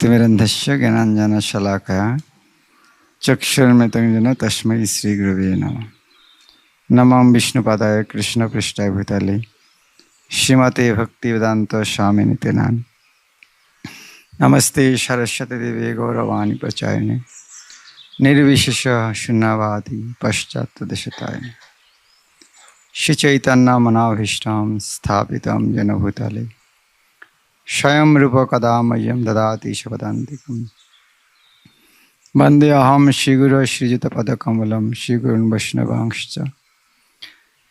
तिमिरन्धस्य ज्ञानाञ्जनशलाकया चक्षुर्मिलितं येन तस्मै श्रीगुरवे नमः। नमः विष्णुपादाय कृष्णपृष्ठाय भूतले श्रीमते भक्तिवेदान्त स्वामिनिते नामिने। नमस्ते सरस्वती देवी गौरवाणी प्रचारिणे निर्विशेष शून्यवादी पश्चात्देशतारिणे। श्रीचैतन्य मनोभीष्टं स्थापितं येन भूतले स्वयं रूप कदा मह्यं ददाति स्वपदान्तिकं। वन्देऽहं श्रीगुरो श्रीयुतपदकमलं श्रीगुरुन् वैष्णवांश्च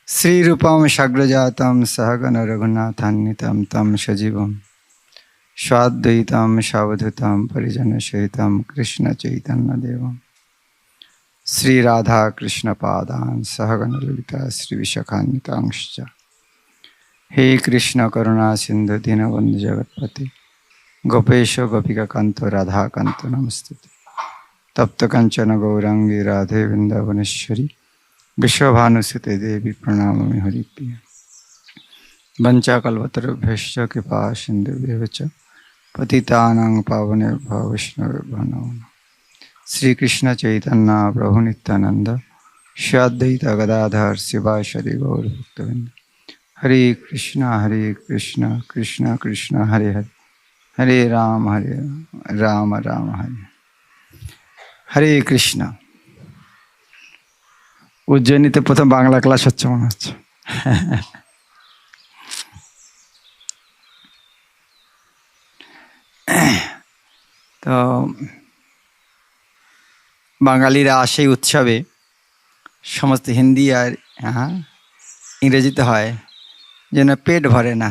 श्रीरूपं साग्रजातं सहगण रघुनाथान्वितं तं सजीवं स्वाद्वैतं सावधूतं परिजनसहितं कृष्णचैतन्यदेवं श्रीराधा कृष्णपादान् सहगण ललिता श्रीविशाखान्वितांश्च। हे कृष्ण करुणा सिंधु दीनबंधु जगत्पते गोपेश गोपिका कांतो राधा कांतो नमस्ते। तप्त कंचन गौरांगी राधे वृंदावनेश्वरी विश्वभानुसुते देवी प्रणमामि हरिप्रिय। वंचाकल्पतरुभ्यश्च कृपा सिन्धुभ्यः च पतितानां पावनेभ्यो वैष्णवेभ्यो नमो नमः। श्री कृष्ण चैतन्य प्रभु नित्यानंद श्री अद्वैत गदाधर शिवासादि गौर भक्तवृंद। हरे कृष्ण कृष्ण कृष्ण हरे हरे हरे राम राम हरे हरे कृष्ण। उज्जैनीते प्रथम बांगला क्लास হচ্ছে মনে হচ্ছে। তো বাঙালিরা সেই উৎসবে সমস্ত হিন্দি আর ইংরেজিতে হয় যেন পেট ভরে না।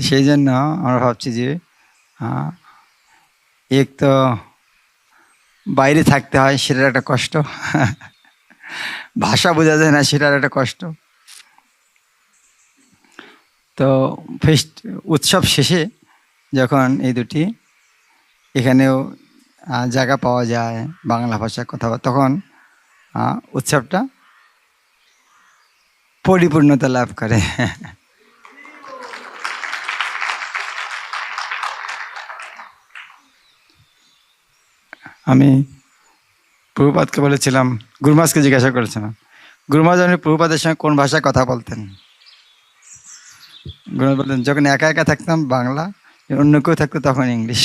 সেই জন্য আমরা ভাবছি যে এক তো বাইরে থাকতে হয়, সেটার একটা কষ্ট, ভাষা বোঝা যায় না, সেটার একটা কষ্ট। তো উৎসব শেষে যখন এই দুটি এখানেও জায়গা পাওয়া যায় বাংলা ভাষায় কথা বলা, তখন উৎসবটা পরিপূর্ণতা লাভ করে। আমি প্রভুপাদকে বলেছিলাম, গুরুমাসকে জিজ্ঞাসা করেছিলাম, গুরুমাস আপনি প্রভুপাদের সঙ্গে কোন ভাষায় কথা বলতেন? গুরুমাস বলতেন, যখন একা একা থাকতাম বাংলা, অন্য কেউ থাকতো তখন ইংলিশ।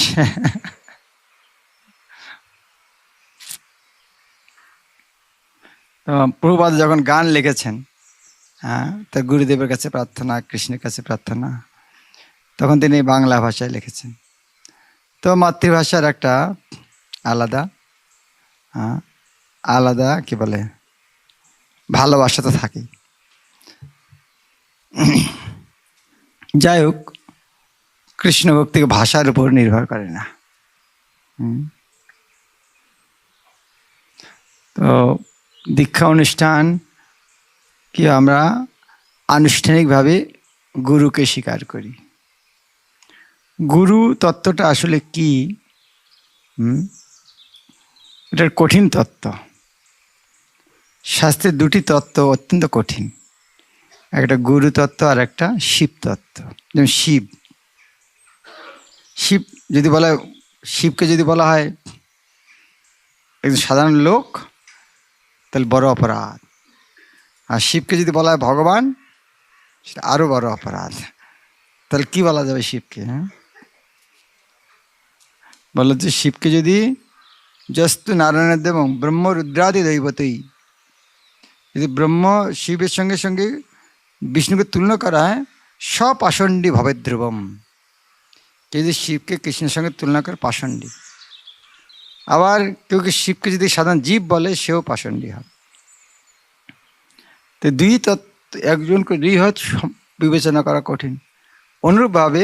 তো প্রভুপাদ যখন গান লিখেছেন, তো গুরুদেবের কাছে প্রার্থনা, কৃষ্ণের কাছে প্রার্থনা, তখন তিনি বাংলা ভাষায় লিখেছেন। তো মাতৃভাষার একটা আলাদা আলাদা কি বলে ভালোবাসা তো থাকেই। যাই হোক, কৃষ্ণ ভক্তি ভাষার উপর নির্ভর করে না। তো দীক্ষা অনুষ্ঠান কি আমরা আনুষ্ঠানিকভাবে গুরুকে স্বীকার করি। গুরু তত্ত্বটা আসলে কি? এটার কঠিন তত্ত্ব। শাস্ত্রের দুটি তত্ত্ব অত্যন্ত কঠিন, একটা গুরু তত্ত্ব আর একটা শিব তত্ত্ব। যেমন শিব যদি বলা, শিবকে যদি বলা হয় একজন সাধারণ লোক, তাহলে বড় অপরাধ। আর শিবকে যদি বলা হয় ভগবান, সেটা আরো বড় অপরাধ। তাহলে কি বলা যাবে শিবকে? বলো যে শিবকে যদি যস্তু নারায়ণের দেবং ব্রহ্ম রুদ্রাদি দৈবতই, যদি ব্রহ্ম শিবের সঙ্গে সঙ্গে বিষ্ণুকে তুলনা করা হয়, স্বপাষণ্ডী ভবে ধ্রুবম। যদি শিবকে কৃষ্ণের সঙ্গে তুলনা করে পাষণ্ডী। আবার কেউ শিবকে যদি সাধারণ জীব বলে, সেও পাষণ্ডী হবে। তো দুই তত্ত্ব, একজনকে দুই হত বিবেচনা করা কঠিন। অনুরূপভাবে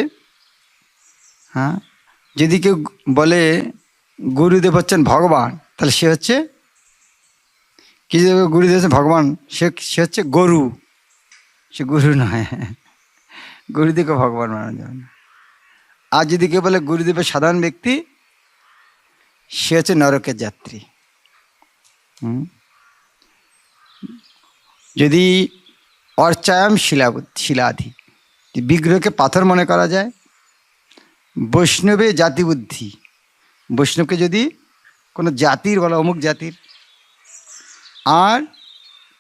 যদি কেউ বলে গুরুদেব হচ্ছেন ভগবান, তাহলে সে হচ্ছে কি? গুরুদেব হচ্ছেন ভগবান, সে হচ্ছে গরু, সে গুরু নয়। গুরুদেবকে ভগবান মানা যাবে না। আর যদি কেউ বলে গুরুদেবের সাধারণ ব্যক্তি, সে হচ্ছে নরকের যাত্রী। যদি অর্চায়াম শিলাধি, বিগ্রহকে পাথর মনে করা যায়, বৈষ্ণবে জাতি বুদ্ধি, বৈষ্ণবকে যদি কোনো জাতির বলা অমুক জাতির, আর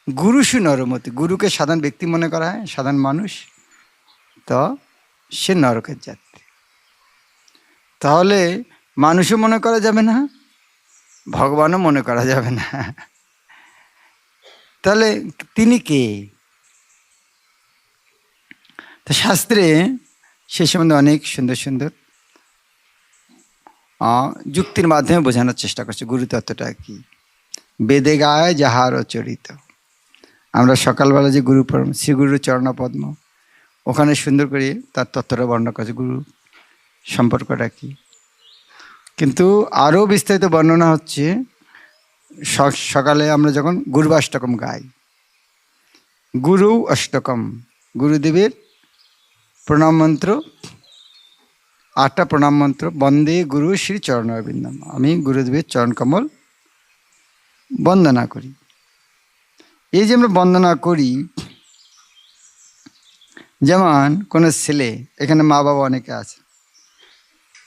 গুরুষু নরমতি, গুরুকে সাধারণ ব্যক্তি মনে করা হয়, সাধারণ মানুষ, তো সে নরকের যাত্রী। তাহলে মানুষও মনে করা যাবে না, ভগবানও মনে করা যাবে না। তাহলে তিনি কে? তো শাস্ত্রে সে সম্বন্ধে অনেক সুন্দর সুন্দর যুক্তির মাধ্যমে বোঝানোর চেষ্টা করছে গুরুতত্ত্বটা কি। বেদে গায় যাহার চরিত, আমরা সকালবেলা যে গুরু শ্রীগুরুর চরণপদ্ম, ওখানে সুন্দর করে তার তত্ত্বটা বর্ণনা করছে, গুরু সম্পর্কটা কি। কিন্তু আরও বিস্তারিত বর্ণনা হচ্ছে সকালে আমরা যখন গুরুবাষ্টকম গাই, গুরু অষ্টকম, গুরুদেবের প্রণাম মন্ত্র, 8টা প্রণাম মন্ত্র। বন্দে গুরু শ্রী চরণারবিন্দম, আমি গুরুদেবের চরণকমল বন্দনা করি। এই যে আমরা বন্দনা করি, যেমন কোনো ছেলে, এখানে মা বাবা অনেকে আছে,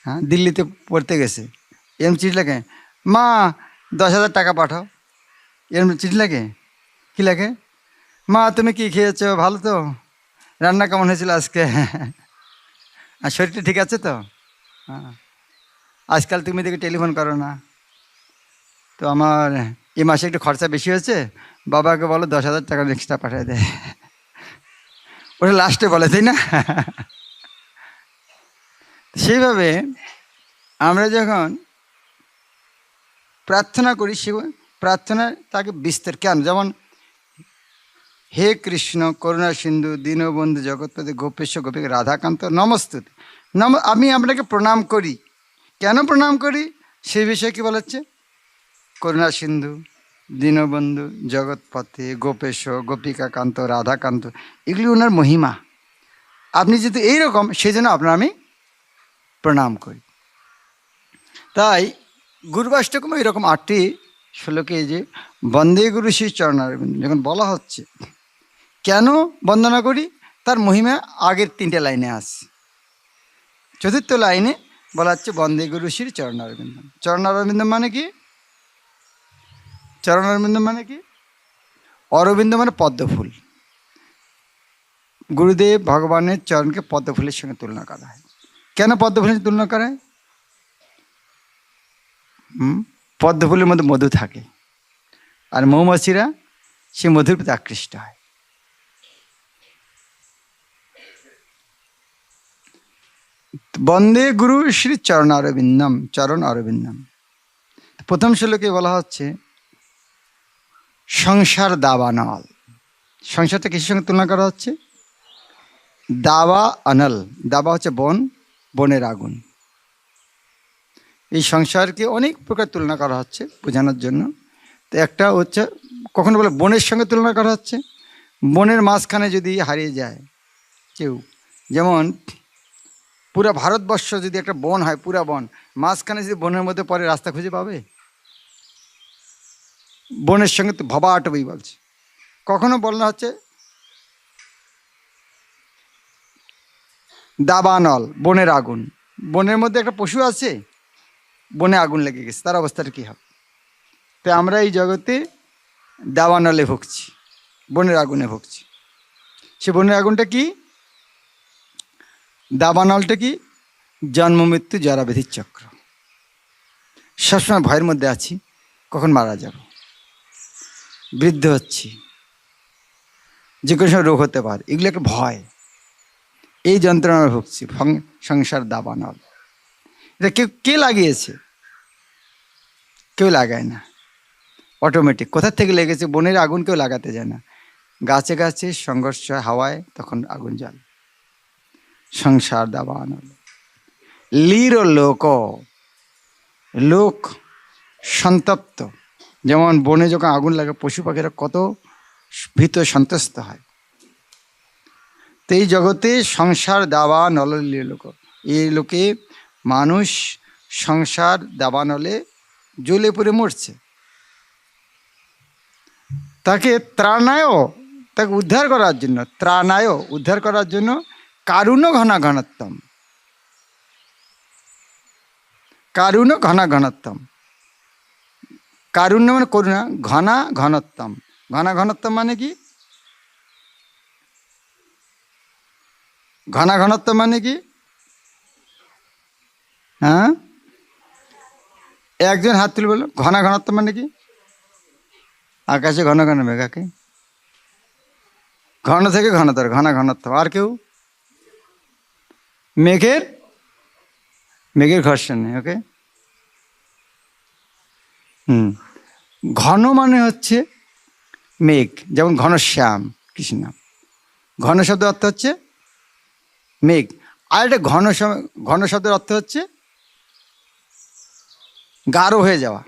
হ্যাঁ, দিল্লিতে পড়তে গেছে, এরম চিঠি লাগে, মা 10,000 টাকা পাঠাও, এরম চিঠি লাগে। কী লাগে? মা তুমি কি খেয়েছো, ভালো তো, রান্না কেমন হয়েছিল আজকে, আর শরীরটা ঠিক আছে তো, হ্যাঁ, আজকাল তুমি দেখে টেলিফোন করো না, তো আমার এই মাসে একটু খরচা বেশি হয়েছে, বাবাকে বলো 10,000 টাকা এক্সট্রা পাঠিয়ে দেয়। ওটা লাস্টে বলে, তাই না? সেইভাবে আমরা যখন প্রার্থনা করি, সে প্রার্থনা তাকে বিস্তার কেন, যেমন হে কৃষ্ণ করুণা সিন্ধু দীনবন্ধু জগৎপতি গোপেশ গোপী রাধাকান্ত নমস্তুতে, আমি আপনাকে প্রণাম করি। কেন প্রণাম করি সেই বিষয়ে কি বলাচ্ছে? করুণা সিন্ধু দীনবন্ধু জগৎপতি গোপেশ গোপিকা কান্ত রাধাকান্ত, এগুলি ওনার মহিমা। আপনি যেহেতু এইরকম, সেই জন্য আপনার আমি প্রণাম করি। তাই গুরুবাষ্টকম এরকম 8টি শ্লোকে যে বন্দে গুরু শ্রী চরণারবিন্দ যখন বলা হচ্ছে, কেন বন্দনা করি তার মহিমা আগের 3টে লাইনে আসছে। 4র্থ লাইনে বলা হচ্ছে বন্দে গুরু শ্রী চরণারবিন্দ। চরণারবিন্দ মানে কি? চরণারবিন্দ মানে কি? অরবিন্দ মানে পদ্মফুল। গুরুদেব ভগবানের চরণকে পদ্মফুলের সঙ্গে তুলনা করা হয়। কেন পদ্মফুলের সঙ্গে তুলনা করা হয়? পদ্মফুলের মধ্যে মধু থাকে, আর মৌমাছিরা সে মধুর প্রতি আকৃষ্ট হয়। বন্দে গুরু শ্রী চরণ অরবিন্দম, চরণ অরবিন্দম। প্রথম শ্লোকে বলা হচ্ছে সংসার দাবানল। সংসারটা কিসের সঙ্গে তুলনা করা হচ্ছে? দাবা অনল, দাবা হচ্ছে বন, বনের আগুন। এই সংসারকে অনেক প্রকার তুলনা করা হচ্ছে বোঝানোর জন্য। তো একটা হচ্ছে কখনো বলে বনের সঙ্গে তুলনা করা হচ্ছে, বনের মাঝখানে যদি হারিয়ে যায় কেউ, যেমন পুরা ভারতবর্ষ যদি একটা বন হয়, পুরা বন, মাঝখানে যদি বনের মধ্যে পরে রাস্তা খুঁজে পাবে? বনের সঙ্গে তো ভবাটবই বলছে। কখনো বলা হচ্ছে দাবানল, বনের আগুন। বনের মধ্যে একটা পশু আছে, বনে আগুন লেগে গেছে, তার অবস্থাটা কী হবে? তো আমরা এই জগতে দাবানলে ভুগছি, বনের আগুনে ভুগছি। সে বনের আগুনটা কি? দাবানলটা কি? জন্ম মৃত্যু জরা ব্যাধির চক্র। সবসময় ভয়ের মধ্যে আছি, কখন মারা যাব, বৃদ্ধ হচ্ছি, যে কোনো সময় রোগ হতে পারে, এগুলো একটা ভয়। এই যন্ত্রণা ভুগছি, সংসার দাবানল। এটা কে লাগিয়েছে? কেউ লাগায় না, অটোমেটিক কোথা থেকে লেগেছে। বনের আগুন কেউ লাগাতে যায় না, গাছে গাছে সংঘর্ষ হয়, হাওয়ায়, তখন আগুন জ্বলে। সংসার দাবানল। লীর লোক, লোক সন্তপ্ত। যেমন বনে যখন আগুন লাগে, পশু পাখিরা কত ভীত সন্ত্রস্ত হয়। তো এই জগতে সংসার দাবা নল লোক, এই লোকে মানুষ সংসার দাবানলে জ্বলে পড়ে মরছে। তাকে ত্রাণায়, তাকে উদ্ধার করার জন্য, ত্রাণায় উদ্ধার করার জন্য কারুণ্য ঘনা ঘনত্বম, কারুণ্য ঘনা ঘনত্বম। কারুণ্য মানে করুণা, ঘনা ঘনত্বম। ঘনা ঘনত্বম মানে কি? ঘনা ঘনত্ব মানে কি? হ্যাঁ, একজন হাত তুলে বলো, ঘনা ঘনত্ব মানে কি? আকাশে ঘন ঘন মেঘাকে, ঘন থেকে ঘনতর, ঘনা ঘনত্ব। আর কেউ? মেঘের, মেঘের ঘর্ষণ নেই। ওকে। ঘন মানে হচ্ছে মেঘ, যেমন ঘনশ্যাম কৃষ্ণ। ঘন শব্দের অর্থ হচ্ছে মেঘ। আর একটা ঘন শব্দের অর্থ হচ্ছে গাঢ় হয়ে যাওয়া।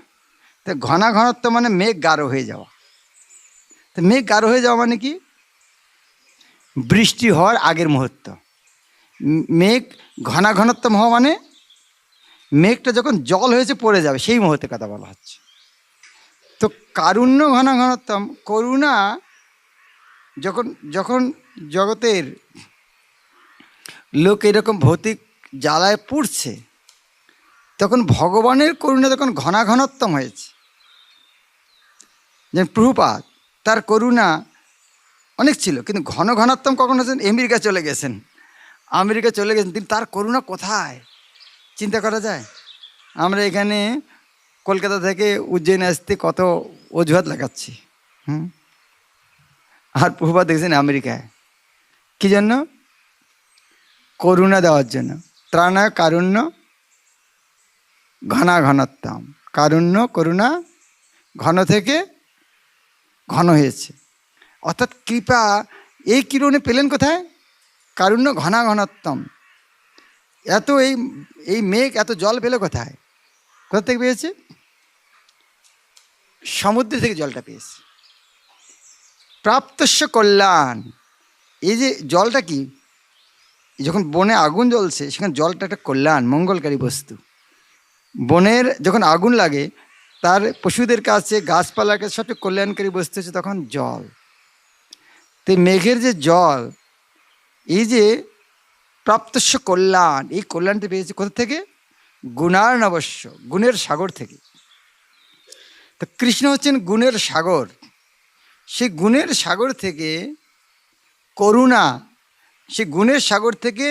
তো ঘনা ঘনত্ব মানে মেঘ গাঢ় হয়ে যাওয়া। তো মেঘ গাঢ় হয়ে যাওয়া মানে কি? বৃষ্টি হওয়ার আগের মুহূর্ত। মেঘ ঘনা ঘনত্বম হওয়া মানে মেঘটা যখন জল হয়েছে পড়ে যাবে সেই মুহূর্তের কথা বলা হচ্ছে। তো কারুণ্য ঘনা ঘনত্বম, করুণা যখন যখন জগতের লোক এরকম ভৌতিক জ্বালায় পুড়ছে, তখন ভগবানের করুণা তখন ঘনা ঘনত্বম হয়েছে। যেমন প্রভুপাদ, তার করুণা অনেক ছিল, কিন্তু ঘন ঘনত্বম কখন হয়েছেন? আমেরিকা চলে গেছেন, আমেরিকা চলে গেছেন তিনি, তার করুণা কোথায় চিন্তা করা যায়? আমরা এখানে কলকাতা থেকে উজ্জয়িনী আসতে কত অজুহাত লাগাচ্ছি, আর প্রভুপাদ দেখছেন আমেরিকায়। কি জন্য? করুণা দেওয়ার জন্য। ত্রাণায় কারুণ্য ঘনা ঘনত্বম। কারুণ্য করুণা ঘন থেকে ঘন হয়েছে, অর্থাৎ কৃপা এই কিরণে পেলেন কোথায়? কারুণ্য ঘনা ঘনত্বম। এত এই মেঘ এত জল পেল কোথায়? কোথা থেকে পেয়েছে? সমুদ্র থেকে জলটা পেয়েছে। প্রাপ্তস্য কল্যাণ। এই যে জলটা কি, যখন বনে আগুন জ্বলছে সেখানে জলটা একটা কল্যাণ, মঙ্গলকারী বস্তু। বনের যখন আগুন লাগে, তার পশুদের কাছে, গাছপালার কাছে সবচেয়ে কল্যাণকারী বস্তু হচ্ছে তখন জল। তো মেঘের যে জল, এই যে প্রাপ্তস্য কল্যাণ, এই কল্যাণটা পেয়েছে কোথা থেকে? গুণার নবস্য, গুণের সাগর থেকে। তো কৃষ্ণ হচ্ছেন গুণের সাগর। সেই গুণের সাগর থেকে করুণা, সেই গুণের সাগর থেকে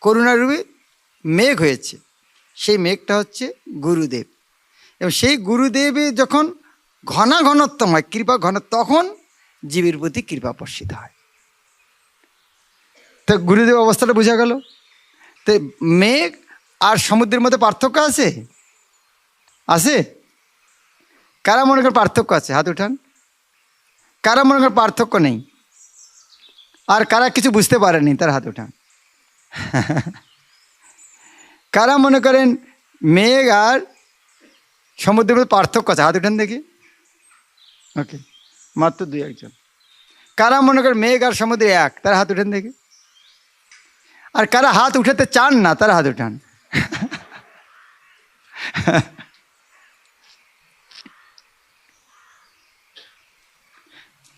করুণারূপী মেঘ হয়েছে। সেই মেঘটা হচ্ছে গুরুদেব। এবং সেই গুরুদেবে যখন ঘনা ঘনত্বম হয়, কৃপা ঘন, তখন জীবের প্রতি কৃপা বর্ষিত হয়। তো গুরুদেব অবস্থাটা বোঝা গেল। তো মেঘ আর সমুদ্রের মধ্যে পার্থক্য আছে? আছে? কারা মনে করেন পার্থক্য আছে? হাত উঠান। কারা মনে করেন পার্থক্য নেই? আর কারা কিছু বুঝতে পারেনি তার হাত উঠান। কারা মনে করেন মেঘ আর সমুদ্রের মধ্যে পার্থক্য আছে? হাত উঠান দেখি। ওকে, মাত্র 2-1 জন। কারা মনে করেন মেঘ আর সমুদ্র এক? তার হাত উঠান দেখি। আর কারা হাত উঠাতে চান না তার হাত উঠান।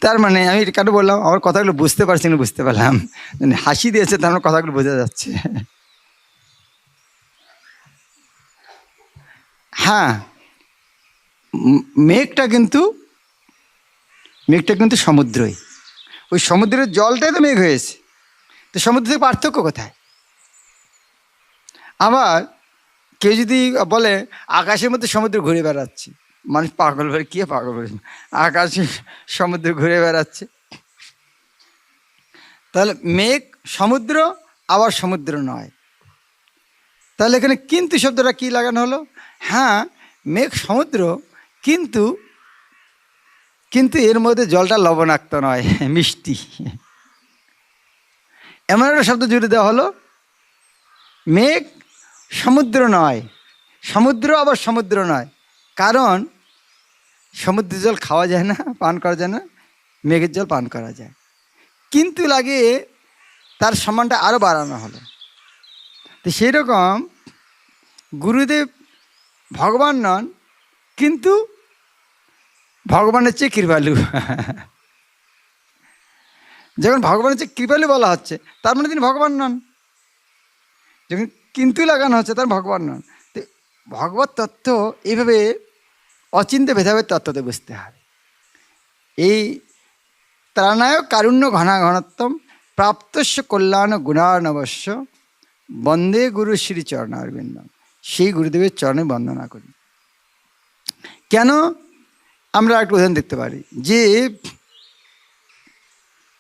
তার মানে আমি কেন বললাম, আমার কথাগুলো বুঝতে পারছি না, বুঝতে পারলাম, হাসি দিয়েছে, তার মানে কথাগুলো বোঝা যাচ্ছে। হ্যাঁ, মেঘটা কিন্তু সমুদ্রই। ওই সমুদ্রের জলটাই তো মেঘ হয়েছে। তো সমুদ্র থেকে পার্থক্য কোথায়? আবার কেউ যদি বলে আকাশের মধ্যে সমুদ্র ঘুরে বেড়াচ্ছে, মানুষ পাগল বলে, কে পাগল বলে? আকাশে সমুদ্র ঘুরে বেড়াচ্ছে। তাহলে মেঘ সমুদ্র, আবার সমুদ্র নয়। তাহলে এখানে কিন্তু শব্দটা কি লাগানো হলো? হ্যাঁ, মেঘ সমুদ্র, কিন্তু এর মধ্যে জলটা লবণাক্ত নয়, মিষ্টি। এমন একটা শব্দ জুড়ে দেওয়া হলো। মেঘ সমুদ্র নয়, সমুদ্র আবার সমুদ্র নয়, কারণ সমুদ্রের জল খাওয়া যায় না, পান করা যায় না, মেঘের জল পান করা যায়। কিন্তু লাগিয়ে তার সম্মানটা আরও বাড়ানো হলো। তো সেই রকম গুরুদেব ভগবান নন, কিন্তু ভগবানের চেয়ে কৃপালু। যখন ভগবানের চেয়ে কৃপালু বলা হচ্ছে, তার মানে তিনি ভগবান নন। যখন কিন্তু লাগানো হচ্ছে, তার ভগবান নন। তো ভগবত তত্ত্ব এইভাবে অচিন্ত্য ভেদাভেদ তত্ত্বতে বুঝতে হবে। এই ত্রাণায় কারুণ্য ঘনাঘনত্বম প্রাপ্তস্য কল্যাণ গুণার্ণবস্য বন্দে গুরু শ্রী চরণারবিন্দম। সেই গুরুদেবের চরণে বন্দনা করি। কেন? আমরা একটা উদাহরণ দেখতে পারি যে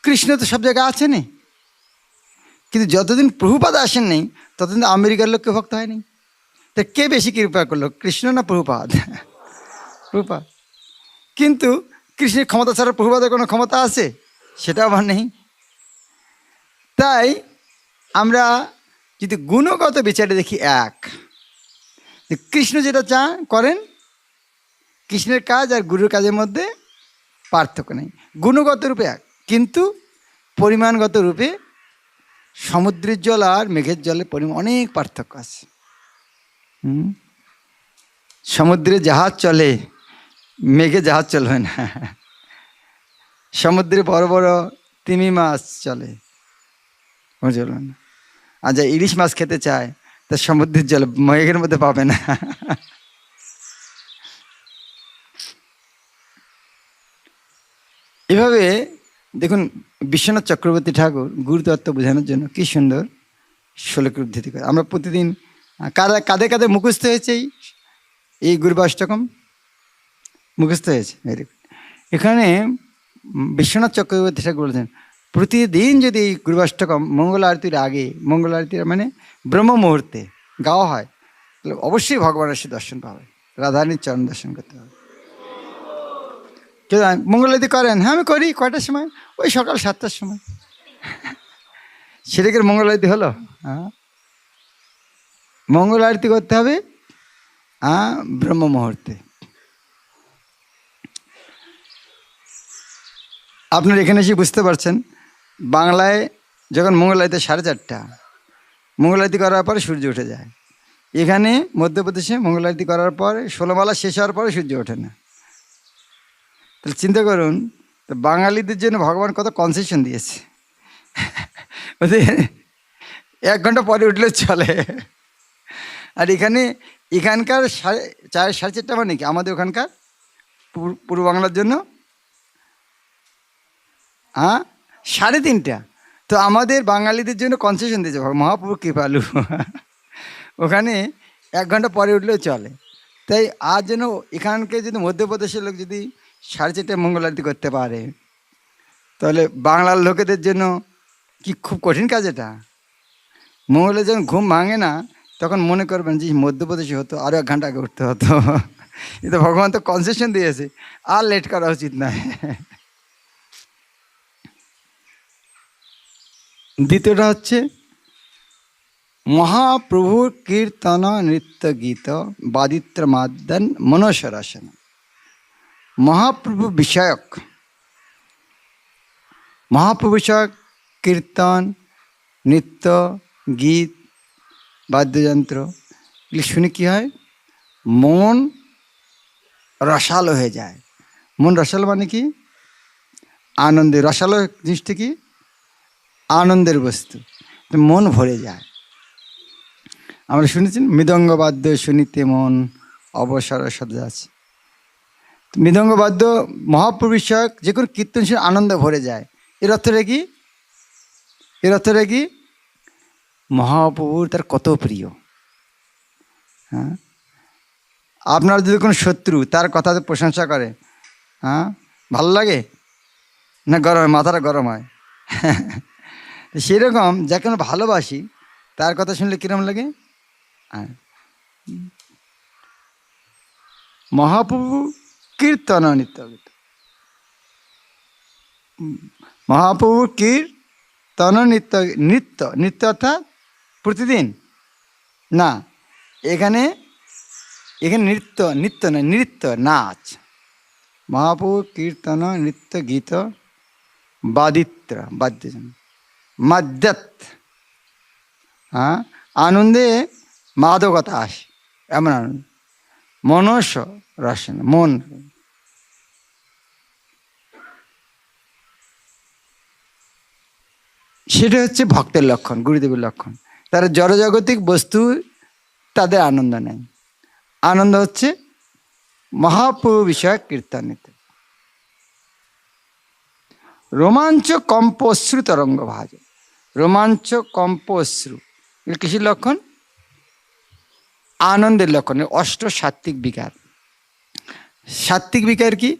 কৃষ্ণ তো সব জায়গায় আছেনই, কিন্তু যতদিন প্রভুপাদ আসেন নেই ততদিন আমেরিকার লোককে ভক্ত হয়নি। তা কে বেশি কৃপা করলো, কৃষ্ণ না প্রভুপাদ? প্রভুপাদ। কিন্তু কৃষ্ণের ক্ষমতা ছাড়া প্রভুপাদের কোনো ক্ষমতা আছে? সেটা আবার নেই। তাই আমরা যদি গুণগত বিচারে দেখি, এক, কৃষ্ণ যেটা করেন, কৃষ্ণের কাজ আর গুরুর কাজের মধ্যে পার্থক্য নেই। গুণগত রূপে এক, কিন্তু পরিমাণগত রূপে সমুদ্রের জল আর মেঘের জলের পরিমাণ অনেক পার্থক্য আছে। সমুদ্রে জাহাজ চলে, মেঘে জাহাজ চলবে না। সমুদ্রে বড় বড় তিমি মাছ চলে, চলবে না। আর যা ইলিশ মাছ খেতে চায় তা সমুদ্রের জল মেঘের মধ্যে পাবে না। এভাবে দেখুন, বিশ্বনাথ চক্রবর্তী ঠাকুর গুরুতত্ত্ব বোঝানোর জন্য কি সুন্দর শ্লোকের উদ্ধৃতি করে। আমরা প্রতিদিন কাঁধে কাঁধে মুখস্থ হয়েছে এই গুরুবাষ্টকম, মুখস্থ হয়েছে। এখানে বিশ্বনাথ চক্রবর্তী ঠাকুর বলেছেন, প্রতিদিন যদি এই গুরুবাষ্টকম মঙ্গল আরতির আগে, মঙ্গল আরতির মানে ব্রহ্ম মুহূর্তে গাওয়া হয়, তাহলে অবশ্যই ভগবানের সে দর্শন পাবে, রাধারানীর চরণ দর্শন করতে হবে। কেউ মঙ্গল আরতি করেন? হ্যাঁ, আমি করি। কয়টার সময়? ওই সকাল 7টার সময়। সেটাকে মঙ্গল আরতি হলো? হ্যাঁ, মঙ্গল আরতি করতে হবে ব্রহ্ম মুহূর্তে। আপনার এখানে এসে বুঝতে পারছেন, বাংলায় যখন মঙ্গল আরতি 4:30, মঙ্গল আরতি করার পরে সূর্য উঠে যায়। এখানে মধ্যপ্রদেশে মঙ্গল আরতি করার পরে 16 মালা শেষ হওয়ার পরে সূর্য ওঠে না। তাহলে চিন্তা করুন, তো বাঙালিদের জন্য ভগবান কত কনসেশন দিয়েছে। ওদের 1 ঘন্টা পরে উঠলে চলে। আর এখানকার 4:30 মানে কি আমাদের ওখানকার পূর্ব বাংলার জন্য 3:30। তো আমাদের বাঙালিদের জন্য কনসেশন দিয়েছে মহাপ্রভু কৃপালু। ওখানে 1 ঘন্টা পরে উঠলেও চলে। তাই আর যেন এখানকে যদি মধ্যপ্রদেশের লোক যদি 4:30 মঙ্গল আরতি করতে পারে, তাহলে বাংলার লোকেদের জন্য কি খুব কঠিন কাজ এটা। মঙ্গলে যখন ঘুম ভাঙে না, তখন মনে করবেন যে মধ্যপ্রদেশে হতো আরও 1 ঘন্টা আগে উঠতে হতো। এটা ভগবান তো কনসেশন দিয়েছে, আর লেট করা উচিত নয়। দ্বিতীয়টা হচ্ছে মহাপ্রভুর কীর্তন নৃত্য গীত বাদিত্র মাদ্যান মনসরাসন। মহাপ্রভু বিষয়ক কীর্তন, নৃত্য, গীত, বাদ্যযন্ত্র এগুলি শুনে কী হয়? মন রসালো হয়ে যায়। মন রসালো মানে কি? আনন্দে। রসালো জিনিসটা কি? আনন্দের বস্তু। মন ভরে যায়। আমরা শুনেছেন, মৃদঙ্গ বাদ্য শুনিতে মন অবসর সদা আছে। মৃদঙ্গ বাদ্য মহাপ্রভু বিষয়ক যে কোনো কীর্তন শুনে আনন্দ ভরে যায়। এর অর্থটা কি? মহাপ্রভুর তার কত প্রিয়। হ্যাঁ, আপনার যদি কোনো শত্রু তার কথাতে প্রশংসা করে, ভালো লাগে না? গরম হয়, মাথাটা গরম হয়। সেরকম যাকে আমরা ভালোবাসি তার কথা শুনলে কিরম লাগে? মহাপ্রভু কীর্তন নৃত্য, মহাপ্রভু কীর্তন নৃত্য। নৃত্য অর্থাৎ প্রতিদিন না, এখানে নৃত্য নয়, নৃত্য নাচ। মহাপ্রভু কীর্তন নৃত্য গীত বাদিত্র বাদ্যযন্ত্র মাদ্যাত। আনন্দে মাদকতা আসে, এমন আনন্দ। মনস রসন, মন। সেটা হচ্ছে ভক্তের লক্ষণ, গুরুদেবের লক্ষণ। তারা জড়জাগতিক বস্তু তাদের আনন্দ নেয়। আনন্দ হচ্ছে মহাপ্রভু বিষয়ক কীর্তনীতে। রোমাঞ্চ কম্প অশ্রু তরঙ্গ ভাজ। রোমাঞ্চ কম্প অশ্রু এগুলো কিসের লক্ষণ? আনন্দের লক্ষণ। অষ্ট সাত্ত্বিক বিকার। সাত্ত্বিক বিকার কি?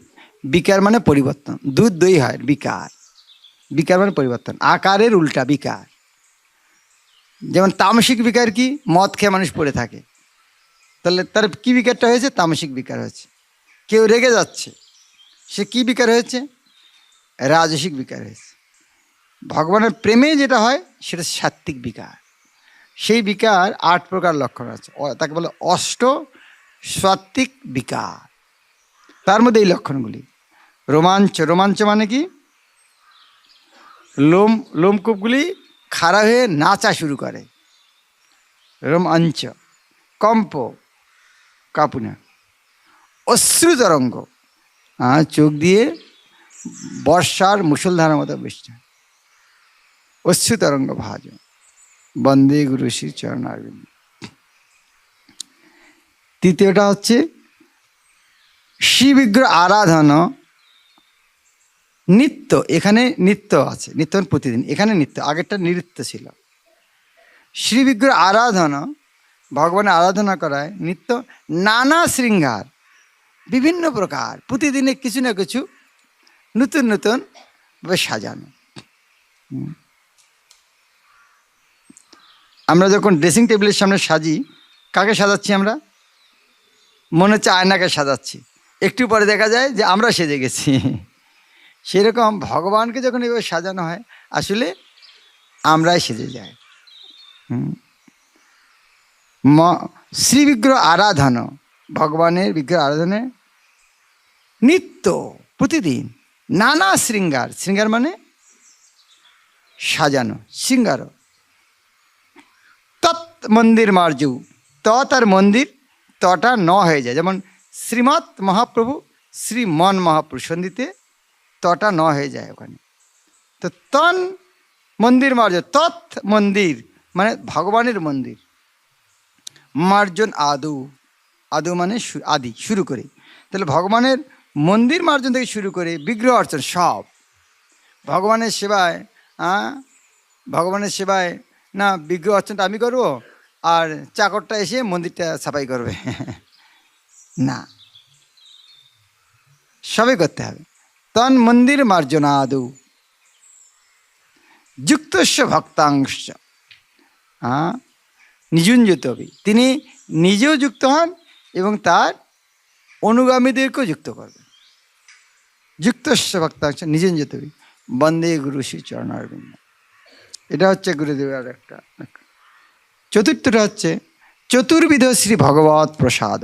বিকার মানে পরিবর্তন। দুধ দই হয় বিকার। বিকার মানে পরিবর্তন, আকারের উল্টা বিকার। যেমন তামসিক বিকার কি? মদ খেয়ে মানুষ পড়ে থাকে, তাহলে তার কি বিকারটা হয়েছে? তামসিক বিকার হয়েছে। কেউ রেগে যাচ্ছে, সে কি বিকার হয়েছে? রাজসিক বিকার হয়েছে। ভগবানের প্রেমে যেটা হয় সেটা সাত্ত্বিক বিকার। সেই বিকার 8 প্রকার লক্ষণ আছে, তাকে বলে অষ্ট সাত্ত্বিক বিকার। তার মধ্যে এই লক্ষণগুলি। রোমাঞ্চ, রোমাঞ্চ মানে কি? লোমকূপগুলি খাড়া হয়ে নাচা শুরু করে, রোমাঞ্চ। কম্প, কাঁপুনা। অশ্রু তরঙ্গ, চোখ দিয়ে বর্ষার মুষলধারার মতো বৃষ্টি। অশ্রু তরঙ্গ ভাজ। বন্দে গুরু শ্রী চরণারবিন্দ। তৃতীয়টা হচ্ছে শ্রীবিগ্রহ আরাধনা নিত্য। এখানে নিত্য আছে, নিত্য প্রতিদিন, এখানে নিত্য। আগেরটা নৃত্য ছিল। শ্রীবিগ্রহ আরাধনা, ভগবানের আরাধনা করায় নিত্য। নানা শৃঙ্গার, বিভিন্ন প্রকার, প্রতিদিনে কিছু না কিছু নতুন নতুন ভাবে সাজানো। আমরা যখন ড্রেসিং টেবিলের সামনে সাজি, কাকে সাজাচ্ছি আমরা? মনে হচ্ছে আয়নাকে সাজাচ্ছি, একটু পরে দেখা যায় যে আমরা সেজে গেছি। সেরকম ভগবানকে যখন এভাবে সাজানো হয়, আসলে আমরাই সেজে যাই। শ্রীবিগ্রহ আরাধনা, ভগবানের বিগ্রহ আরাধনে নিত্য প্রতিদিন। নানা শৃঙ্গার, শৃঙ্গার মানে সাজানো, শৃঙ্গার। তৎ মন্দির মার্জু, তৎ আর মন্দির, তটা ন হয়ে যায়। যেমন শ্রীমৎ মহাপ্রভু, শ্রীমন মহাপ্রভু, সন্ধিতে তটা ন হয়ে যায় ওখানে। তো তন মন্দির মার্জ, তৎ মন্দির মানে ভগবানের মন্দির। মার্জন আদৌ, আদৌ মানে আদি, শুরু করে। তাহলে ভগবানের মন্দির মার্জন থেকে শুরু করে বিগ্রহ অর্চন সব ভগবানের সেবায়। ভগবানের সেবায় না, বিগ্রহ অর্চনটা আমি করবো আর চাকরটা এসে মন্দিরটা সাফাই করবে, না, সবই করতে হবে। তন মন্দির মার্জনা আদৌ যুক্তস্য ভক্তাংশ, নিযুঞ্জিত হবে। তিনি নিজেও যুক্ত হন এবং তার অনুগামীদেরকেও যুক্ত করবেন। যুক্তস্য ভক্তাংশ নিযুঞ্জিত হবে। বন্দে গুরু শ্রী চরণারবিন্দ। এটা হচ্ছে গুরুদেবের একটা। চতুর্থটা হচ্ছে চতুর্বিধ শ্রী ভগবত প্রসাদ।